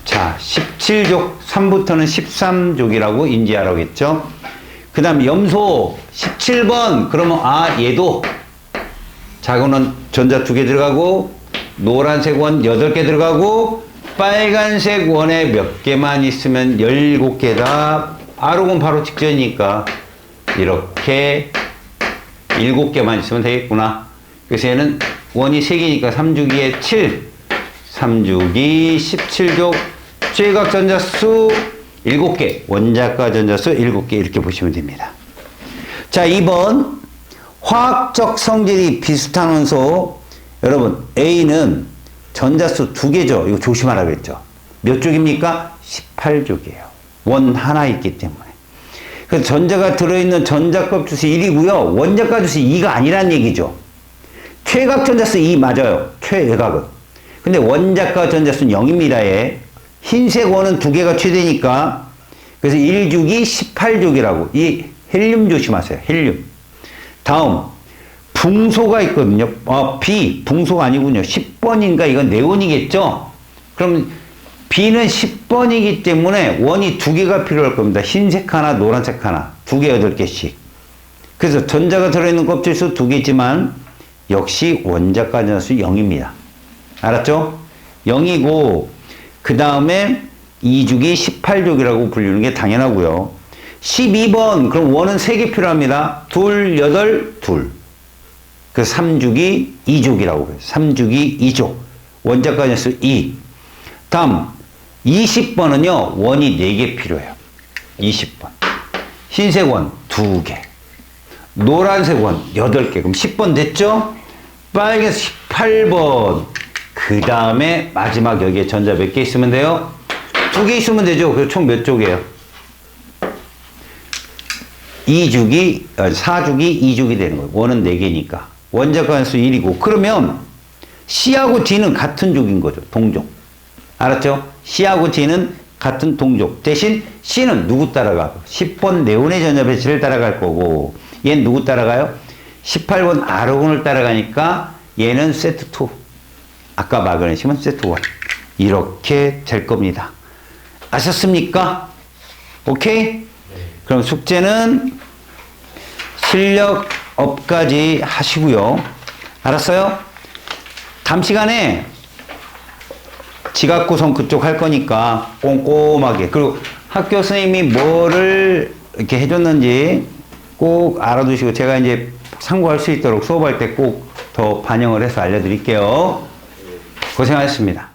자, 17족, 3부터는 13족이라고 인지하라고 했죠. 그 다음 염소 17번. 그러면 얘도 작은 원 전자 2개 들어가고 노란색 원 8개 들어가고 빨간색 원에 몇 개만 있으면 17개다. 아록은 바로 직전이니까 이렇게 7개만 있으면 되겠구나. 그래서 얘는 원이 3개니까 3주기에 7, 3주기 17족, 최각 전자수 7개, 원자과 전자수 7개 이렇게 보시면 됩니다. 자, 2번 화학적 성질이 비슷한 원소. 여러분 A는 전자수 2개죠. 이거 조심하라 그랬죠. 몇 족입니까? 18족이에요. 원 하나 있기 때문에. 그래서 전자가 들어있는 전자값 주수 1이고요. 원자값 주수 2가 아니란 얘기죠. 최각 전자수 2 맞아요. 최외각은. 근데 원자값 전자수는 0입니다. 얘. 흰색 원은 2개가 최대니까. 그래서 1족이 18족이라고. 이 헬륨 조심하세요. 헬륨. 다음 붕소가 있거든요. B 붕소가 아니군요. 10번인가 이건 네온이겠죠. 그럼 B는 10번이기 때문에 원이 2개가 필요할 겁니다. 흰색 하나, 노란색 하나. 2개 8개씩. 그래서 전자가 들어있는 껍질수 2개지만 역시 원자과 전자수 0입니다. 알았죠? 0이고 그 다음에 2족이 18족이라고 불리는 게 당연하고요. 12번 그럼 원은 3개 필요합니다. 2, 8, 2. 그 3주기 2족이라고 해요. 3주기 2족. 원자과 전자수 2. 다음 20번은요. 원이 4개 필요해요. 20번. 흰색 원 2개. 노란색 원 8개. 그럼 10번 됐죠? 빨간색 18번. 그 다음에 마지막 여기에 전자 몇 개 있으면 돼요? 2개 있으면 되죠. 그래서 총 몇 족이에요? 4주기 2족이 되는 거예요. 원은 4개니까. 원자과 전자수 1이고. 그러면 C하고 D는 같은 족인 거죠. 동족. 알았죠? C하고 D는 같은 동족. 대신 C는 누구 따라가요? 10번 네온의 전자 배치를 따라갈 거고 얘는 누구 따라가요? 18번 아르곤을 따라가니까 얘는 세트 2. 아까 마그네슘은 세트 1. 이렇게 될 겁니다. 아셨습니까? 오케이? 그럼 숙제는 실력업까지 하시고요. 알았어요? 다음 시간에 지각 구성 그쪽 할 거니까 꼼꼼하게. 그리고 학교 선생님이 뭐를 이렇게 해줬는지 꼭 알아두시고 제가 이제 참고할 수 있도록 수업할 때 꼭 더 반영을 해서 알려드릴게요. 고생하셨습니다.